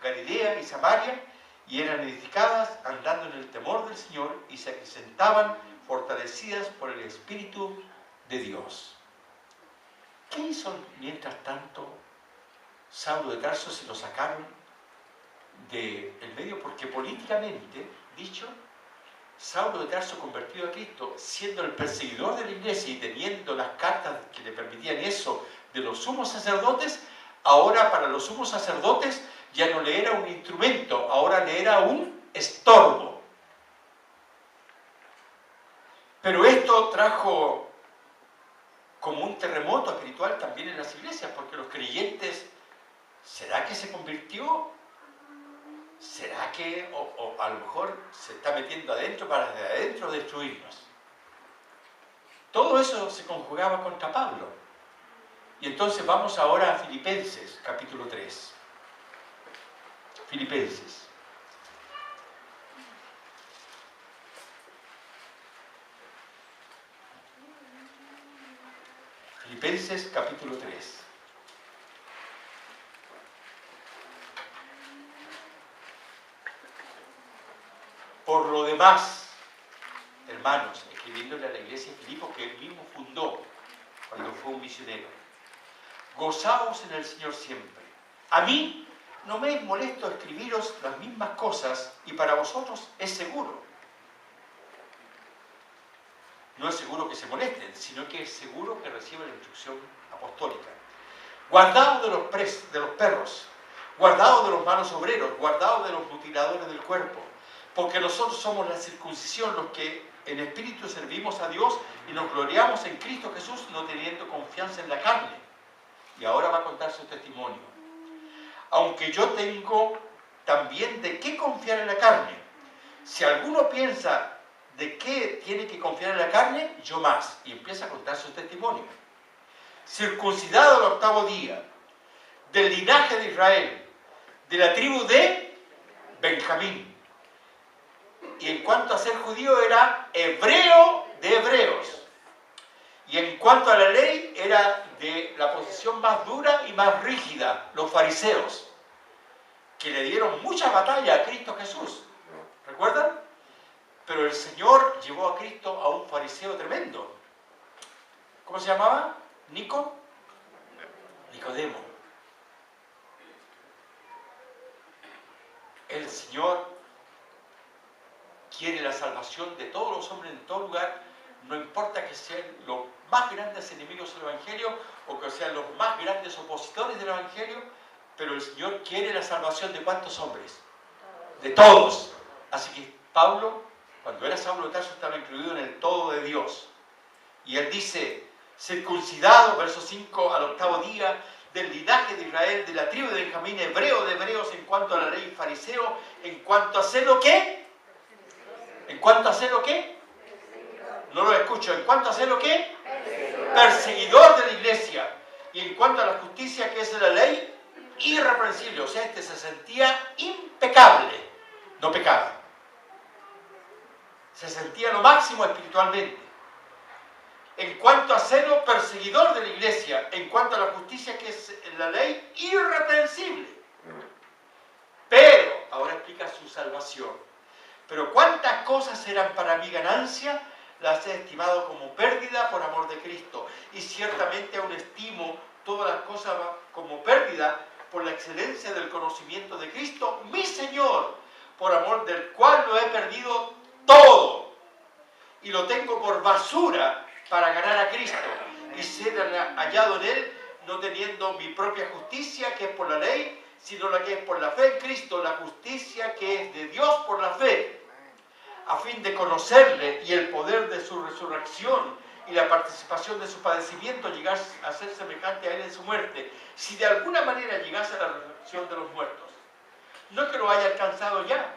Galilea y Samaria, y eran edificadas andando en el temor del Señor y se acrecentaban fortalecidas por el Espíritu de Dios. ¿Qué hizo mientras tanto Saulo de Tarso? Se lo sacaron del medio porque políticamente dicho, Saulo de Tarso, convertido a Cristo, siendo el perseguidor de la iglesia y teniendo las cartas que le permitían eso de los sumos sacerdotes, ahora para los sumos sacerdotes ya no le era un instrumento, ahora le era un estorbo. Pero esto trajo como un terremoto espiritual también en las iglesias, porque los creyentes, ¿será que se convirtió? ¿Será que o a lo mejor se está metiendo adentro para de adentro destruirnos? Todo eso se conjugaba contra Pablo. Y entonces vamos ahora a Filipenses, capítulo 3. Filipenses. Filipenses, capítulo 3. Por lo demás, hermanos, escribiéndole a la iglesia de Filipos que él mismo fundó cuando fue un misionero, gozaos en el Señor siempre. A mí no me es molesto escribiros las mismas cosas y para vosotros es seguro. No es seguro que se molesten, sino que es seguro que reciban la instrucción apostólica. Guardaos de los perros, guardaos de los malos obreros, guardaos de los mutiladores del cuerpo, porque nosotros somos la circuncisión, los que en espíritu servimos a Dios y nos gloriamos en Cristo Jesús, no teniendo confianza en la carne. Y ahora va a contar su testimonio. Aunque yo tengo también de qué confiar en la carne. Si alguno piensa de qué tiene que confiar en la carne, yo más. Y empieza a contar su testimonio. Circuncidado al 8º día, del linaje de Israel, de la tribu de Benjamín. Y en cuanto a ser judío era hebreo de hebreos. Y en cuanto a la ley era de la posición más dura y más rígida, los fariseos, que le dieron mucha batalla a Cristo Jesús. ¿Recuerdan? Pero el Señor llevó a Cristo a un fariseo tremendo. ¿Cómo se llamaba? Nicodemo. El Señor quiere la salvación de todos los hombres en todo lugar, no importa que sean los más grandes enemigos del Evangelio o que sean los más grandes opositores del Evangelio, pero el Señor quiere la salvación de ¿cuántos hombres? De todos. Así que Pablo, cuando era Saulo de Tarso, estaba incluido en el todo de Dios. Y él dice, circuncidado, verso 5, al 8º día, del linaje de Israel, de la tribu de Benjamín, hebreo de hebreos, en cuanto a la ley, fariseo, en cuanto a hacer lo que, ¿en cuanto a hacer lo que? No lo escucho. ¿En cuanto a hacer lo que? Perseguidor de la iglesia. Y en cuanto a la justicia que es de la ley, irreprensible. O sea, se sentía impecable. No pecaba. Se sentía lo máximo espiritualmente. En cuanto a celo, perseguidor de la iglesia. En cuanto a la justicia, que es la ley, irreprensible. Pero, ahora explica su salvación. Pero cuántas cosas eran para mí ganancia, las he estimado como pérdida por amor de Cristo. Y ciertamente aún estimo todas las cosas como pérdida por la excelencia del conocimiento de Cristo, mi Señor, por amor del cual lo he perdido todo. Y lo tengo por basura para ganar a Cristo y ser hallado en Él, no teniendo mi propia justicia, que es por la ley, sino la que es por la fe en Cristo, la justicia que es de Dios por la fe, a fin de conocerle y el poder de su resurrección y la participación de su padecimiento, llegar a ser semejante a Él en su muerte, si de alguna manera llegase a la resurrección de los muertos. No que lo haya alcanzado ya,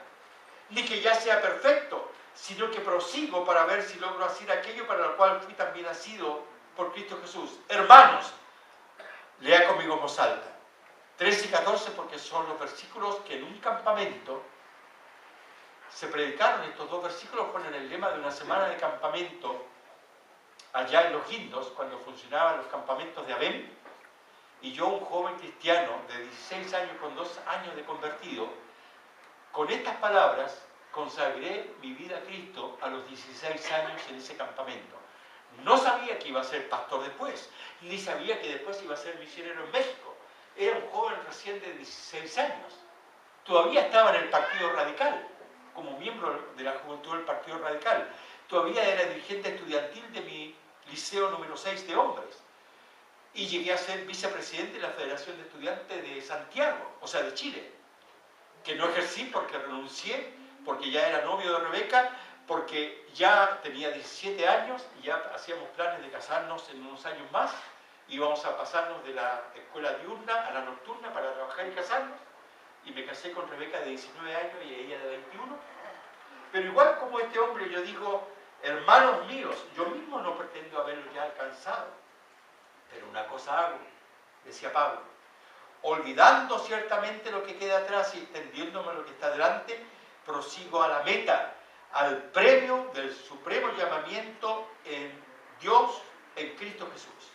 ni que ya sea perfecto, sino que prosigo para ver si logro hacer aquello para lo cual fui también nacido por Cristo Jesús. Hermanos, lea conmigo en voz alta. 13 y 14, porque son los versículos que en un campamento se predicaron. Estos dos versículos fueron el lema de una semana de campamento allá en Los Guindos, cuando funcionaban los campamentos de Abem. Y yo, un joven cristiano de 16 años con 2 años de convertido, con estas palabras consagré mi vida a Cristo a los 16 años en ese campamento. No sabía que iba a ser pastor después, ni sabía que después iba a ser misionero en México. Era un joven recién de 16 años. Todavía estaba en el Partido Radical, como miembro de la juventud del Partido Radical. Todavía era dirigente estudiantil de mi liceo número 6 de hombres. Y llegué a ser vicepresidente de la Federación de Estudiantes de Santiago, o sea, de Chile, que no ejercí porque renuncié, porque ya era novio de Rebeca, porque ya tenía 17 años y ya hacíamos planes de casarnos en unos años más. Íbamos a pasarnos de la escuela diurna a la nocturna para trabajar y casarnos. Y me casé con Rebeca de 19 años y ella de 21. Pero igual como este hombre, yo digo, hermanos míos, yo mismo no pretendo haberlo ya alcanzado. Pero una cosa hago, decía Pablo, olvidando ciertamente lo que queda atrás y extendiéndome a lo que está delante, prosigo a la meta, al premio del supremo llamamiento en Dios, en Cristo Jesús.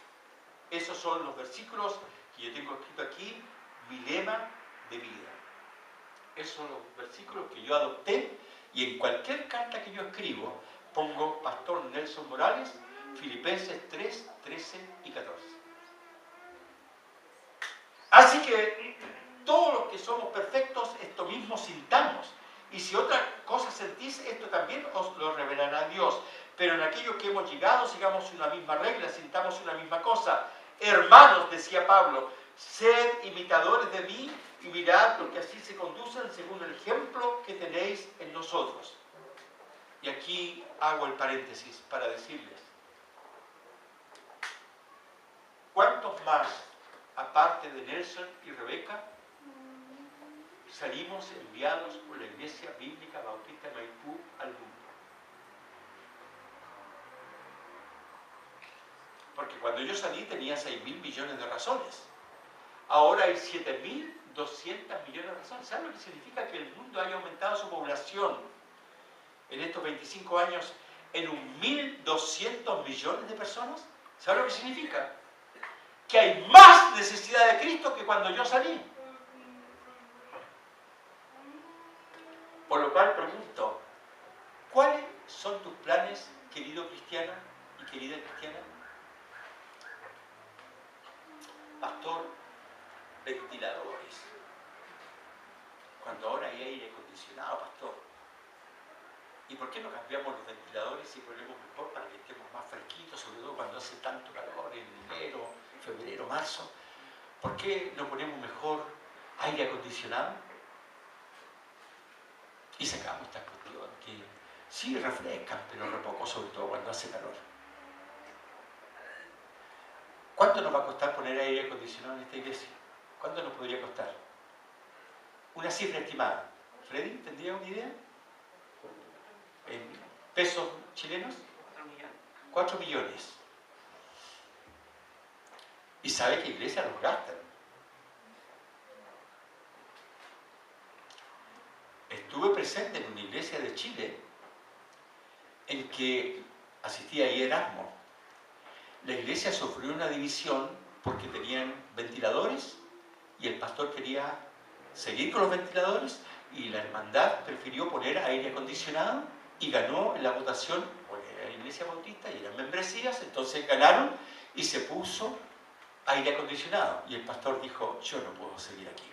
Esos son los versículos que yo tengo escrito aquí, mi lema de vida. Esos son los versículos que yo adopté y en cualquier carta que yo escribo pongo Pastor Nelson Morales, Filipenses 3, 13 y 14. Así que todos los que somos perfectos, esto mismo sintamos. Y si otra cosa sentís, esto también os lo revelará Dios. Pero en aquello que hemos llegado, sigamos una misma regla, sintamos una misma cosa. Hermanos, decía Pablo, sed imitadores de mí y mirad lo que así se conducen según el ejemplo que tenéis en nosotros. Y aquí hago el paréntesis para decirles, ¿cuántos más, aparte de Nelson y Rebeca, salimos enviados por la Iglesia Bíblica Bautista de Maipú al mundo? Porque cuando yo salí tenía 6.000 millones de razones. Ahora hay 7.200 millones de razones. ¿Saben lo que significa que el mundo haya aumentado su población en estos 25 años en 1.200 millones de personas? ¿Saben lo que significa? Que hay más necesidad de Cristo que cuando yo salí. Por lo cual pregunto, ¿cuáles son tus planes, querido cristiana y querida cristiana? Pastor, ventiladores. Cuando ahora hay aire acondicionado, pastor. ¿Y por qué no cambiamos los ventiladores y ponemos mejor para que estemos más fresquitos, sobre todo cuando hace tanto calor en enero, febrero, marzo? ¿Por qué no ponemos mejor aire acondicionado? Y sacamos estas cuestiones que sí refrescan, pero re poco, sobre todo cuando hace calor. ¿Cuánto nos va a costar poner aire acondicionado en esta iglesia? ¿Cuánto nos podría costar? Una cifra estimada. ¿Freddy, tendría una idea? ¿En pesos chilenos? 4 millones. 4 millones. ¿Y sabe qué iglesia los gastan? Estuve presente en una iglesia de Chile en que asistía ahí Erasmo. La iglesia sufrió una división porque tenían ventiladores y el pastor quería seguir con los ventiladores y la hermandad prefirió poner aire acondicionado y ganó en la votación, porque era la iglesia bautista y eran membresías, entonces ganaron y se puso aire acondicionado. Y el pastor dijo, yo no puedo seguir aquí.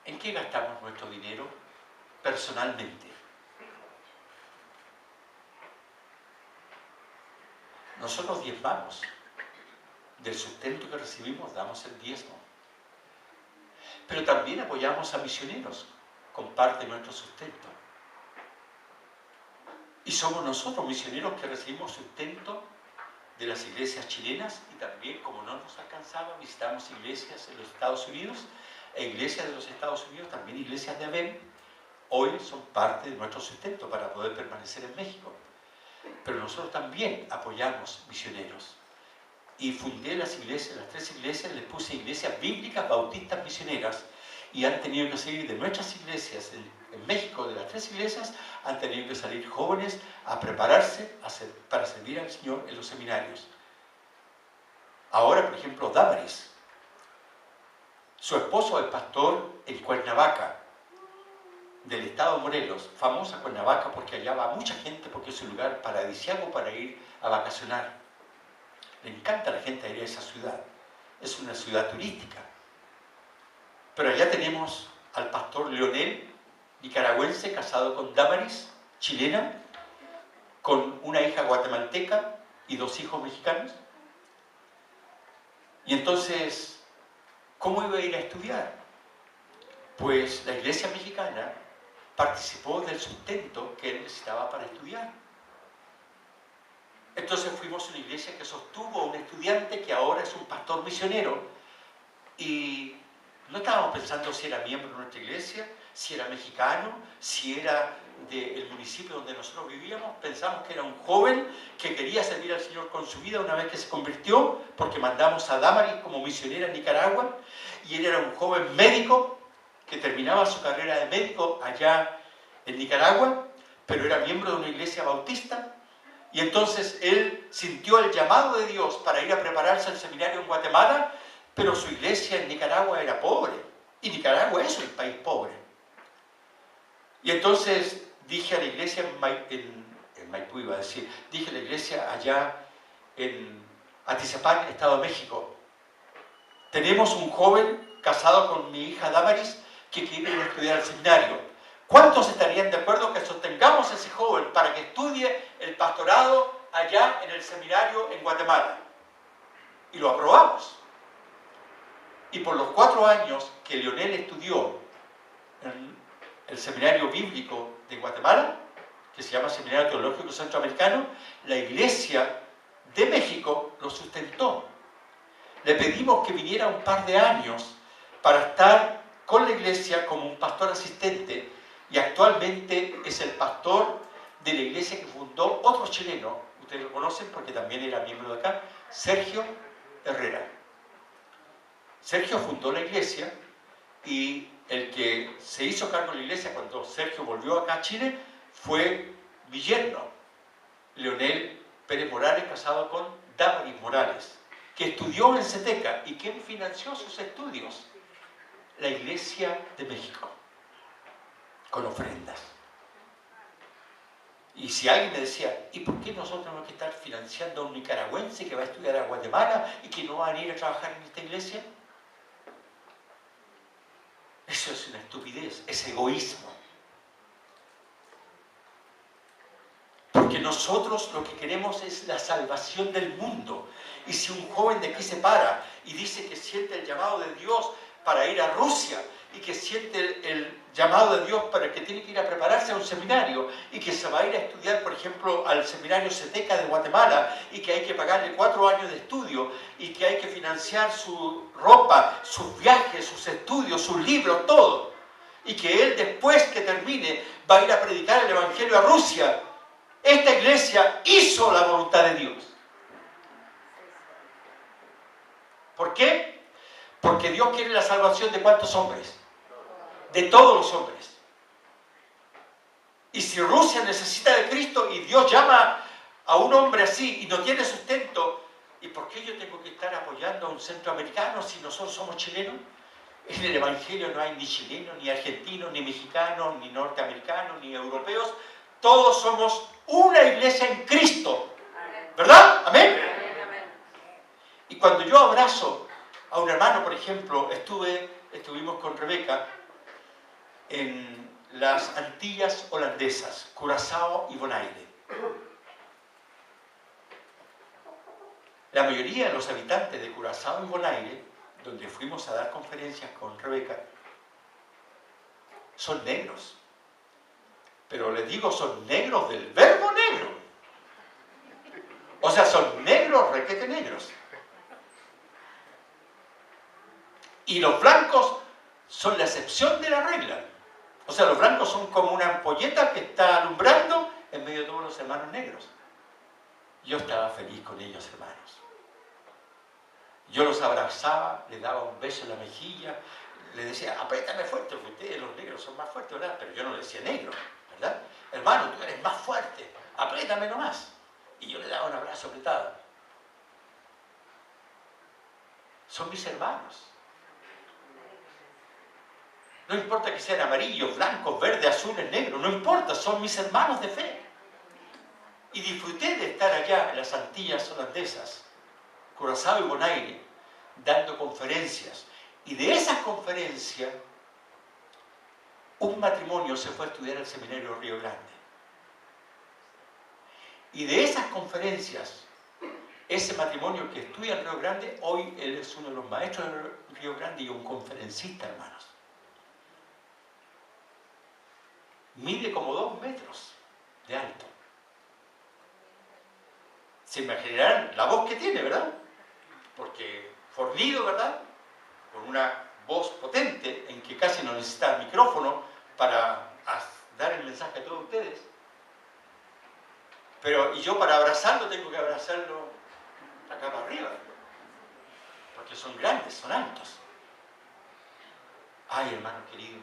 ¿En qué gastamos nuestro dinero personalmente? Nosotros diezmamos. Del sustento que recibimos damos el diezmo. Pero también apoyamos a misioneros con parte de nuestro sustento. Y somos nosotros misioneros que recibimos sustento de las iglesias chilenas y también, como no nos alcanzaba, visitamos iglesias en los Estados Unidos e iglesias de los Estados Unidos, también iglesias de ABEM, hoy son parte de nuestro sustento para poder permanecer en México. Pero nosotros también apoyamos misioneros. Y fundé las iglesias, las 3 iglesias, les puse iglesias bíblicas bautistas misioneras y han tenido que salir de nuestras iglesias, en México, de las 3 iglesias, han tenido que salir jóvenes a prepararse para servir al Señor en los seminarios. Ahora, por ejemplo, Damaris, su esposo es pastor en Cuernavaca, del estado de Morelos, famosa Cuernavaca porque allá va mucha gente porque es un lugar paradisíaco para ir a vacacionar. Le encanta a la gente ir a esa ciudad. Es una ciudad turística. Pero allá tenemos al pastor Leonel, nicaragüense, casado con Damaris, chilena, con una hija guatemalteca y 2 hijos mexicanos. Y entonces, ¿cómo iba a ir a estudiar? Pues la iglesia mexicana participó del sustento que él necesitaba para estudiar. Entonces fuimos a una iglesia que sostuvo a un estudiante que ahora es un pastor misionero y no estábamos pensando si era miembro de nuestra iglesia, si era mexicano, si era del municipio donde nosotros vivíamos. Pensamos que era un joven que quería servir al Señor con su vida una vez que se convirtió, porque mandamos a Damaris como misionera en Nicaragua, y él era un joven médico que terminaba su carrera de médico allá en Nicaragua, pero era miembro de una iglesia bautista. Y entonces él sintió el llamado de Dios para ir a prepararse al seminario en Guatemala, pero su iglesia en Nicaragua era pobre. Y Nicaragua es un país pobre. Y entonces dije a la iglesia en Maipú, iba a decir, dije a la iglesia allá en Atizapán, Estado de México, tenemos un joven casado con mi hija Damaris que quiere ir a estudiar al seminario. ¿Cuántos estarían de acuerdo que sostengamos a ese joven para que estudie el pastorado allá en el seminario en Guatemala? Y lo aprobamos. Y por los 4 años que Leonel estudió en el seminario bíblico de Guatemala, que se llama Seminario Teológico Centroamericano, la iglesia de México lo sustentó. Le pedimos que viniera un par de años para estar con la iglesia como un pastor asistente, y actualmente es el pastor de la iglesia que fundó otro chileno, ustedes lo conocen porque también era miembro de acá, Sergio Herrera. Sergio fundó la iglesia y el que se hizo cargo de la iglesia cuando Sergio volvió acá a Chile fue mi yerno, Leonel Pérez Morales, casado con Damaris Morales, que estudió en CETECA. ¿Y quién financió sus estudios? La Iglesia de México, con ofrendas. Y si alguien me decía, ¿y por qué nosotros tenemos que estar financiando a un nicaragüense que va a estudiar a Guatemala y que no va a ir a trabajar en esta iglesia? Eso es una estupidez, es egoísmo. Porque nosotros lo que queremos es la salvación del mundo. Y si un joven de aquí se para y dice que siente el llamado de Dios para ir a Rusia, y que siente el llamado de Dios para que tiene que ir a prepararse a un seminario, y que se va a ir a estudiar, por ejemplo, al seminario CETECA de Guatemala, y que hay que pagarle 4 años de estudio, y que hay que financiar su ropa, sus viajes, sus estudios, sus libros, todo, y que él después que termine va a ir a predicar el Evangelio a Rusia. Esta iglesia hizo la voluntad de Dios. ¿Por qué? Porque Dios quiere la salvación de ¿cuántos hombres? De todos los hombres. Y si Rusia necesita de Cristo y Dios llama a un hombre así y no tiene sustento, ¿y por qué yo tengo que estar apoyando a un centroamericano si nosotros somos chilenos? En el Evangelio no hay ni chilenos, ni argentinos, ni mexicanos, ni norteamericanos, ni europeos. Todos somos una iglesia en Cristo. ¿Verdad? ¿Amén? Y cuando yo abrazo a un hermano, por ejemplo, estuvimos con Rebeca en las Antillas holandesas, Curazao y Bonaire. La mayoría de los habitantes de Curazao y Bonaire, donde fuimos a dar conferencias con Rebeca, son negros. Pero les digo, son negros del verbo negro. O sea, son negros, requete negros. Y los blancos son la excepción de la regla. O sea, los blancos son como una ampolleta que está alumbrando en medio de todos los hermanos negros. Yo estaba feliz con ellos, hermanos. Yo los abrazaba, les daba un beso en la mejilla, les decía, apriétame fuerte, porque ustedes los negros son más fuertes, ¿verdad? Pero yo no le decía negro, ¿verdad? Hermano, tú eres más fuerte, apriétame nomás. Y yo le daba un abrazo apretado. Son mis hermanos. No importa que sean amarillos, blancos, verdes, azules, negros, no importa, son mis hermanos de fe. Y disfruté de estar allá en las Antillas holandesas, Curazao y Bonaire, dando conferencias. Y de esas conferencias, un matrimonio se fue a estudiar al seminario Río Grande. Y de esas conferencias, ese matrimonio que estudia en Río Grande, hoy él es uno de los maestros de Río Grande y un conferencista, hermanos. Mide como 2 metros de alto. Se imaginarán la voz que tiene, ¿verdad? Porque fornido, ¿verdad? Con una voz potente en que casi no necesita micrófono para dar el mensaje a todos ustedes. Pero, y yo para abrazarlo tengo que abrazarlo acá para arriba, porque son grandes, son altos. Ay, hermano querido,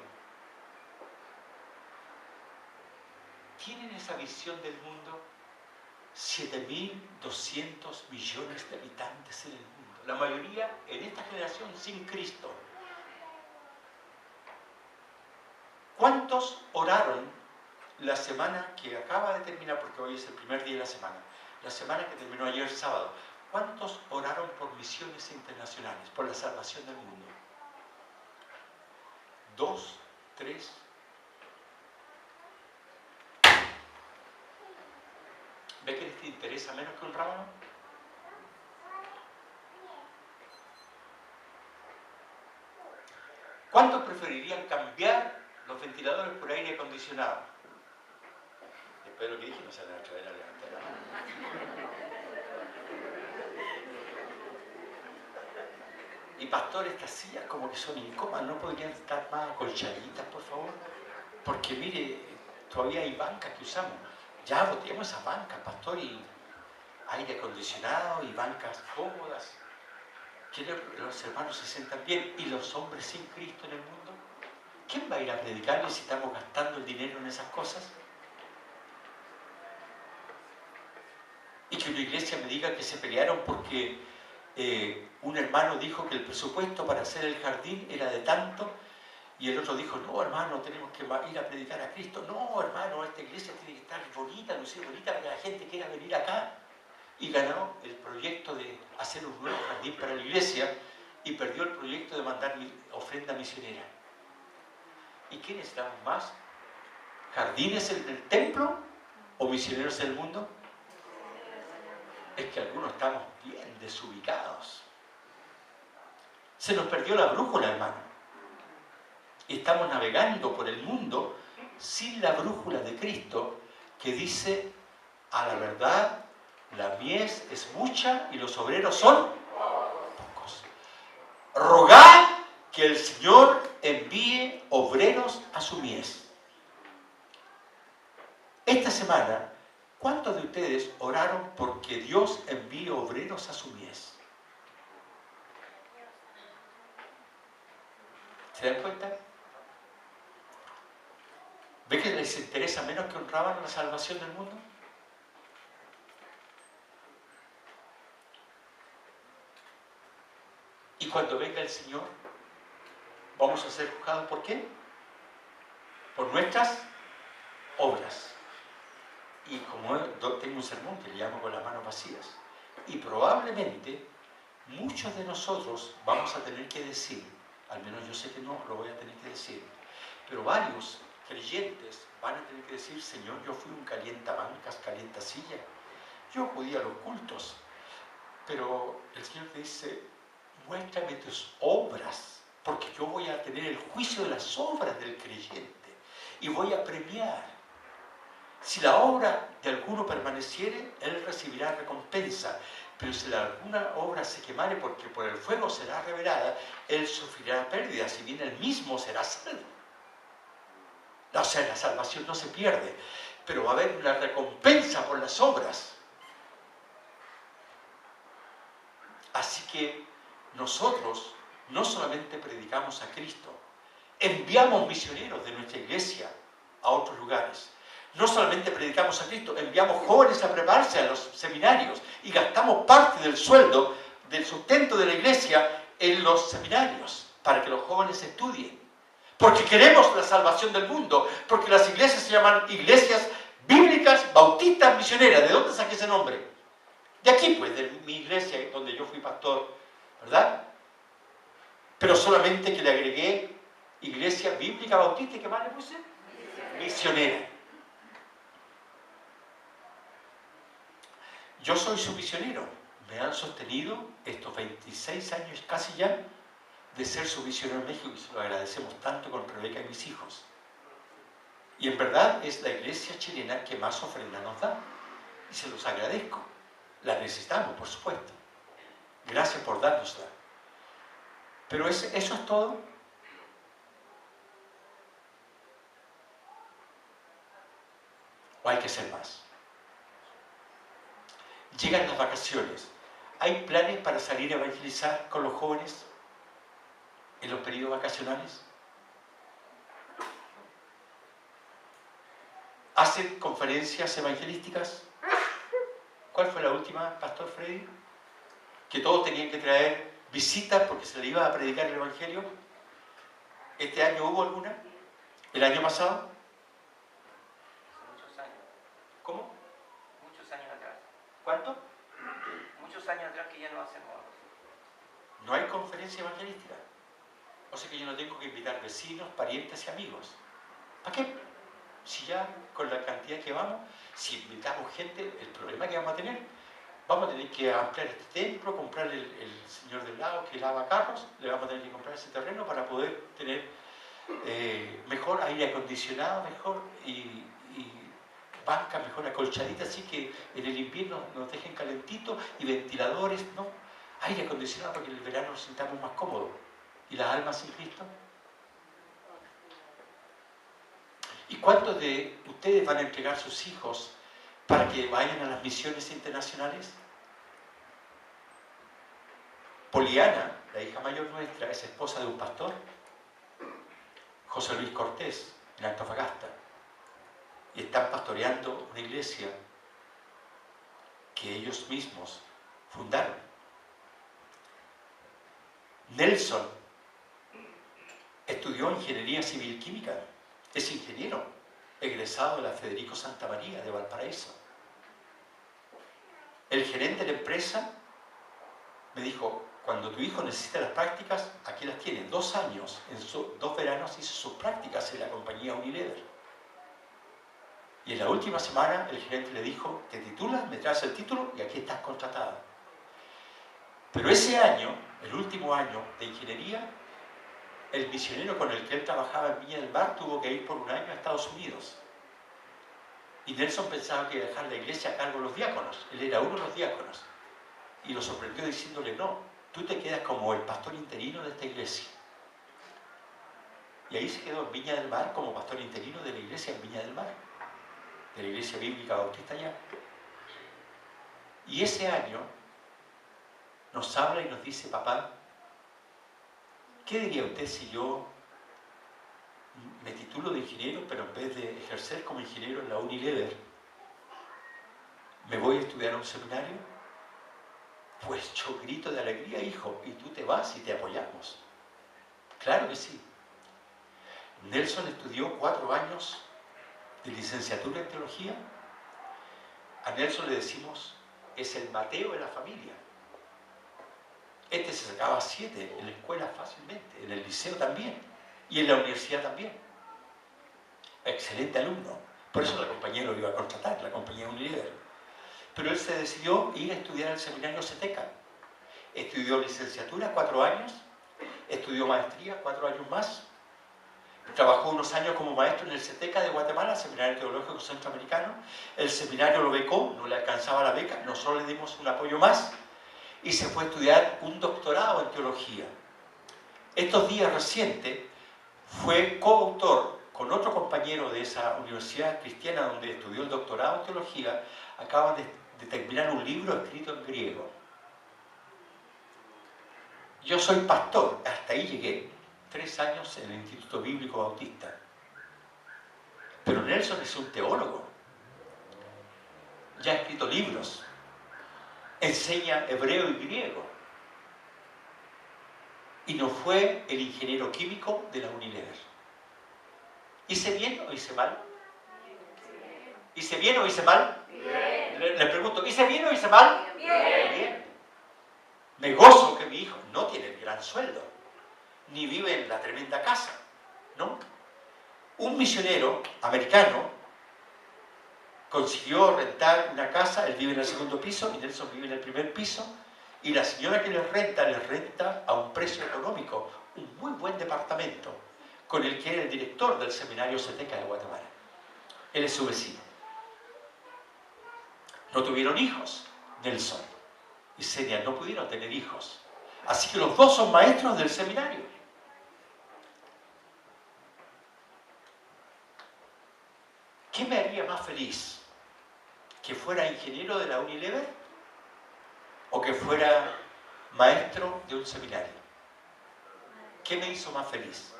¿tienen esa visión del mundo? 7.200 millones de habitantes en el mundo, la mayoría en esta generación sin Cristo. ¿Cuántos oraron la semana que acaba de terminar, porque hoy es el primer día de la semana que terminó ayer sábado? ¿Cuántos oraron por misiones internacionales, por la salvación del mundo? 2, 3. ¿Ve que les interesa menos que un rábano? ¿Cuántos preferirían cambiar los ventiladores por aire acondicionado? Después de lo que dije, no se van a atrever a levantar la mano. Y pastor, estas sillas como que son incómodas, ¿no podrían estar más acolchaditas, por favor? Porque mire, todavía hay bancas que usamos. Ya botemos esas bancas, pastor, y aire acondicionado y bancas cómodas. Que los hermanos se sientan bien. ¿Y los hombres sin Cristo en el mundo? ¿Quién va a ir a predicarles si estamos gastando el dinero en esas cosas? Y que una iglesia me diga que se pelearon porque un hermano dijo que el presupuesto para hacer el jardín era de tanto, y el otro dijo, no hermano, tenemos que ir a predicar a Cristo. No hermano, esta iglesia tiene que estar bonita, lucir bonita, para que la gente quiera venir acá. Y ganó el proyecto de hacer un nuevo jardín para la iglesia y perdió el proyecto de mandar ofrenda misionera. ¿Y qué necesitamos más? ¿Jardines en el templo o misioneros en el mundo? Es que algunos estamos bien desubicados. Se nos perdió la brújula, hermano. Y estamos navegando por el mundo sin la brújula de Cristo que dice, a la verdad, la mies es mucha y los obreros son pocos. Rogad que el Señor envíe obreros a su mies. Esta semana, ¿cuántos de ustedes oraron porque Dios envíe obreros a su mies? ¿Se dan cuenta? ¿Ve que les interesa menos que honraban la salvación del mundo? Y cuando venga el Señor, vamos a ser juzgados ¿por qué? Por nuestras obras. Y como tengo un sermón que le llamo con las manos vacías, y probablemente muchos de nosotros vamos a tener que decir, al menos yo sé que no, lo voy a tener que decir, pero varios creyentes van a tener que decir, Señor, yo fui un calientabancas, calientasilla, yo acudí a los cultos, pero el Señor te dice, muéstrame tus obras, porque yo voy a tener el juicio de las obras del creyente y voy a premiar. Si la obra de alguno permaneciere, él recibirá recompensa, pero si alguna obra se quemare porque por el fuego será revelada, él sufrirá pérdida, si bien él mismo será salvo. O sea, la salvación no se pierde, pero va a haber una recompensa por las obras. Así que nosotros no solamente predicamos a Cristo, enviamos misioneros de nuestra iglesia a otros lugares. No solamente predicamos a Cristo, enviamos jóvenes a prepararse a los seminarios y gastamos parte del sueldo, del sustento de la iglesia en los seminarios para que los jóvenes estudien. Porque queremos la salvación del mundo, porque las iglesias se llaman iglesias bíblicas bautistas misioneras. ¿De dónde saqué ese nombre? De aquí, pues, de mi iglesia donde yo fui pastor, ¿verdad? Pero solamente que le agregué iglesia bíblica bautista, ¿y qué más le puse? Misionera. Yo soy su misionero. Me han sostenido estos 26 años casi ya de ser su misionero en México y se lo agradecemos tanto con Rebeca y mis hijos. Y en verdad es la iglesia chilena que más ofrenda nos da. Y se los agradezco. La necesitamos, por supuesto. Gracias por dárnosla. Pero eso es todo. ¿O hay que hacer más? Llegan las vacaciones. ¿Hay planes para salir a evangelizar con los jóvenes en los periodos vacacionales? ¿Hacen conferencias evangelísticas? ¿Cuál fue la última, Pastor Freddy? Que todos tenían que traer visitas porque se le iba a predicar el Evangelio. ¿Este año hubo alguna? ¿El año pasado? Muchos años. ¿Cómo? Muchos años atrás. ¿Cuánto? Muchos años atrás que ya no hacemos. No hay conferencia evangelística. O sea que yo no tengo que invitar vecinos, parientes y amigos. ¿Para qué? Si ya con la cantidad que vamos, si invitamos gente, el problema que vamos a tener que ampliar este templo, comprarle el señor del lado que lava carros, le vamos a tener que comprar ese terreno para poder tener mejor aire acondicionado, mejor y bancas mejor acolchaditas, así que en el invierno nos dejen calentitos y ventiladores, ¿no? Aire acondicionado para que en el verano nos sintamos más cómodos. ¿Y las almas sin Cristo? ¿Y cuántos de ustedes van a entregar sus hijos para que vayan a las misiones internacionales? Poliana, la hija mayor nuestra, es esposa de un pastor, José Luis Cortés, en Antofagasta, y están pastoreando una iglesia que ellos mismos fundaron. Nelson estudió ingeniería civil química, es ingeniero, egresado de la Federico Santa María de Valparaíso. El gerente de la empresa me dijo, cuando tu hijo necesita las prácticas, aquí las tiene. 2 años, en 2 veranos hizo sus prácticas en la compañía Unilever. Y en la última semana el gerente le dijo, te titulas, me traes el título y aquí estás contratado. Pero ese año, el último año de ingeniería, el misionero con el que él trabajaba en Viña del Mar tuvo que ir por 1 año a Estados Unidos. Y Nelson pensaba que iba a dejar la iglesia a cargo de los diáconos. Él era uno de los diáconos. Y lo sorprendió diciéndole, no, tú te quedas como el pastor interino de esta iglesia. Y ahí se quedó en Viña del Mar como pastor interino de la iglesia en Viña del Mar, de la iglesia bíblica bautista allá. Y ese año nos habla y nos dice, papá, ¿qué diría usted si yo me titulo de ingeniero, pero en vez de ejercer como ingeniero en la Unilever, ¿me voy a estudiar a un seminario? Pues yo grito de alegría, hijo, y tú te vas y te apoyamos. Claro que sí. Nelson estudió 4 años de licenciatura en teología. A Nelson le decimos, es el Mateo de la familia. Este se sacaba 7 en la escuela fácilmente, en el liceo también, y en la universidad también. Excelente alumno. Por eso la compañía lo iba a contratar, la compañía Unilever. Pero él se decidió ir a estudiar al seminario Ceteca. Estudió licenciatura 4 años, estudió maestría 4 años más, trabajó unos años como maestro en el Ceteca de Guatemala, Seminario Teológico Centroamericano. El seminario lo becó, no le alcanzaba la beca, nosotros le dimos un apoyo más y se fue a estudiar un doctorado en teología. Estos días recientes fue coautor con otro compañero de esa universidad cristiana donde estudió el doctorado en teología. Acaban de terminar un libro escrito en griego. Yo soy pastor, hasta ahí llegué, 3 años en el Instituto Bíblico Bautista. Pero Nelson es un teólogo, ya ha escrito libros, enseña hebreo y griego, y no fue el ingeniero químico de la Unilever. ¿Hice bien o hice mal? ¿Hice bien o hice mal? Bien. Les pregunto, ¿hice bien o hice mal? Bien. Bien. Me gozo que mi hijo no tiene el gran sueldo, ni vive en la tremenda casa, ¿no? Un misionero americano consiguió rentar una casa, él vive en el 2.º piso y Nelson vive en el 1.er piso, y la señora que les renta a un precio económico, un muy buen departamento, con el que era el director del seminario Ceteca de Guatemala. Él es su vecino. No tuvieron hijos, Nelson y Senia no pudieron tener hijos. Así que los dos son maestros del seminario. ¿Qué me haría más feliz? ¿Que fuera ingeniero de la Unilever o que fuera maestro de un seminario? ¿Qué me hizo más feliz?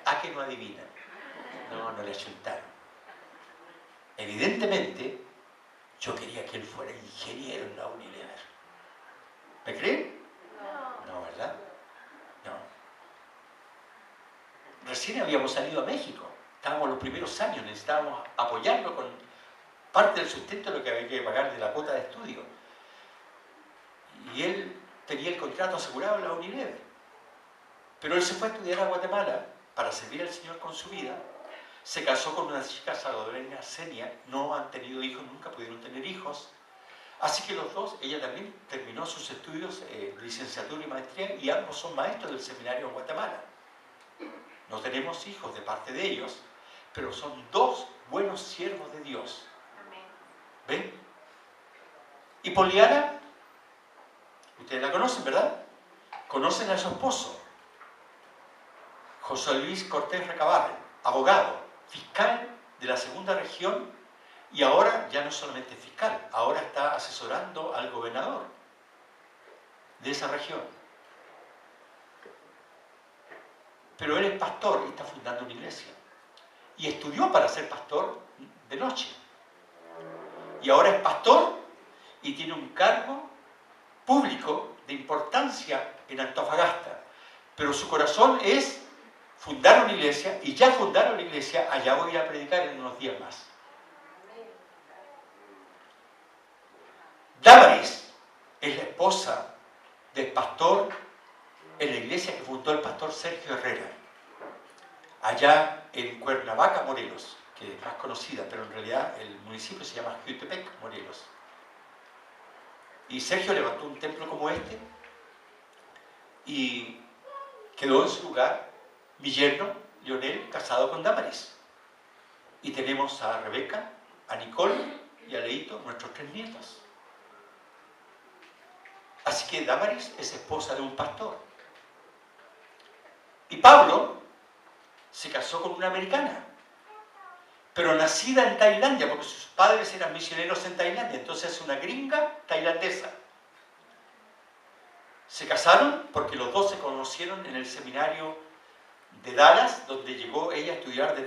¿A que no adivinan? No le achuntaron. Evidentemente, yo quería que él fuera ingeniero en la Unilever. ¿Me creen? No, ¿verdad? No. Recién habíamos salido a México. Estábamos los primeros años, necesitábamos apoyarlo con parte del sustento de lo que había que pagar de la cuota de estudio. Y él tenía el contrato asegurado en la Unilever. Pero él se fue a estudiar a Guatemala para servir al Señor con su vida. Se casó con una chica salvadoreña, Senia. No han tenido hijos, nunca pudieron tener hijos. Así que los dos, ella también terminó sus estudios, licenciatura y maestría, y ambos son maestros del seminario en Guatemala. No tenemos hijos de parte de ellos, pero son 2 buenos siervos de Dios. ¿Ven? Y Poliana, ustedes la conocen, ¿verdad? Conocen a su esposo, José Luis Cortés Recabarren, abogado, fiscal de la 2ª región, y ahora ya no solamente fiscal, ahora está asesorando al gobernador de esa región. Pero él es pastor y está fundando una iglesia. Y estudió para ser pastor de noche. Y ahora es pastor y tiene un cargo público de importancia en Antofagasta. Pero su corazón es fundar una iglesia, y ya fundaron la iglesia, allá voy a ir a predicar en unos días más. Damaris es la esposa del pastor en la iglesia que fundó el pastor Sergio Herrera, allá en Cuernavaca, Morelos, que es más conocida, pero en realidad el municipio se llama Jutepec, Morelos. Y Sergio levantó un templo como este y quedó en su lugar mi yerno, Leonel, casado con Damaris. Y tenemos a Rebeca, a Nicole y a Leito, nuestros 3 nietos. Así que Damaris es esposa de un pastor. Y Pablo se casó con una americana, pero nacida en Tailandia, porque sus padres eran misioneros en Tailandia, entonces es una gringa tailandesa. Se casaron porque los dos se conocieron en el seminario de Dallas, donde llegó ella a estudiar de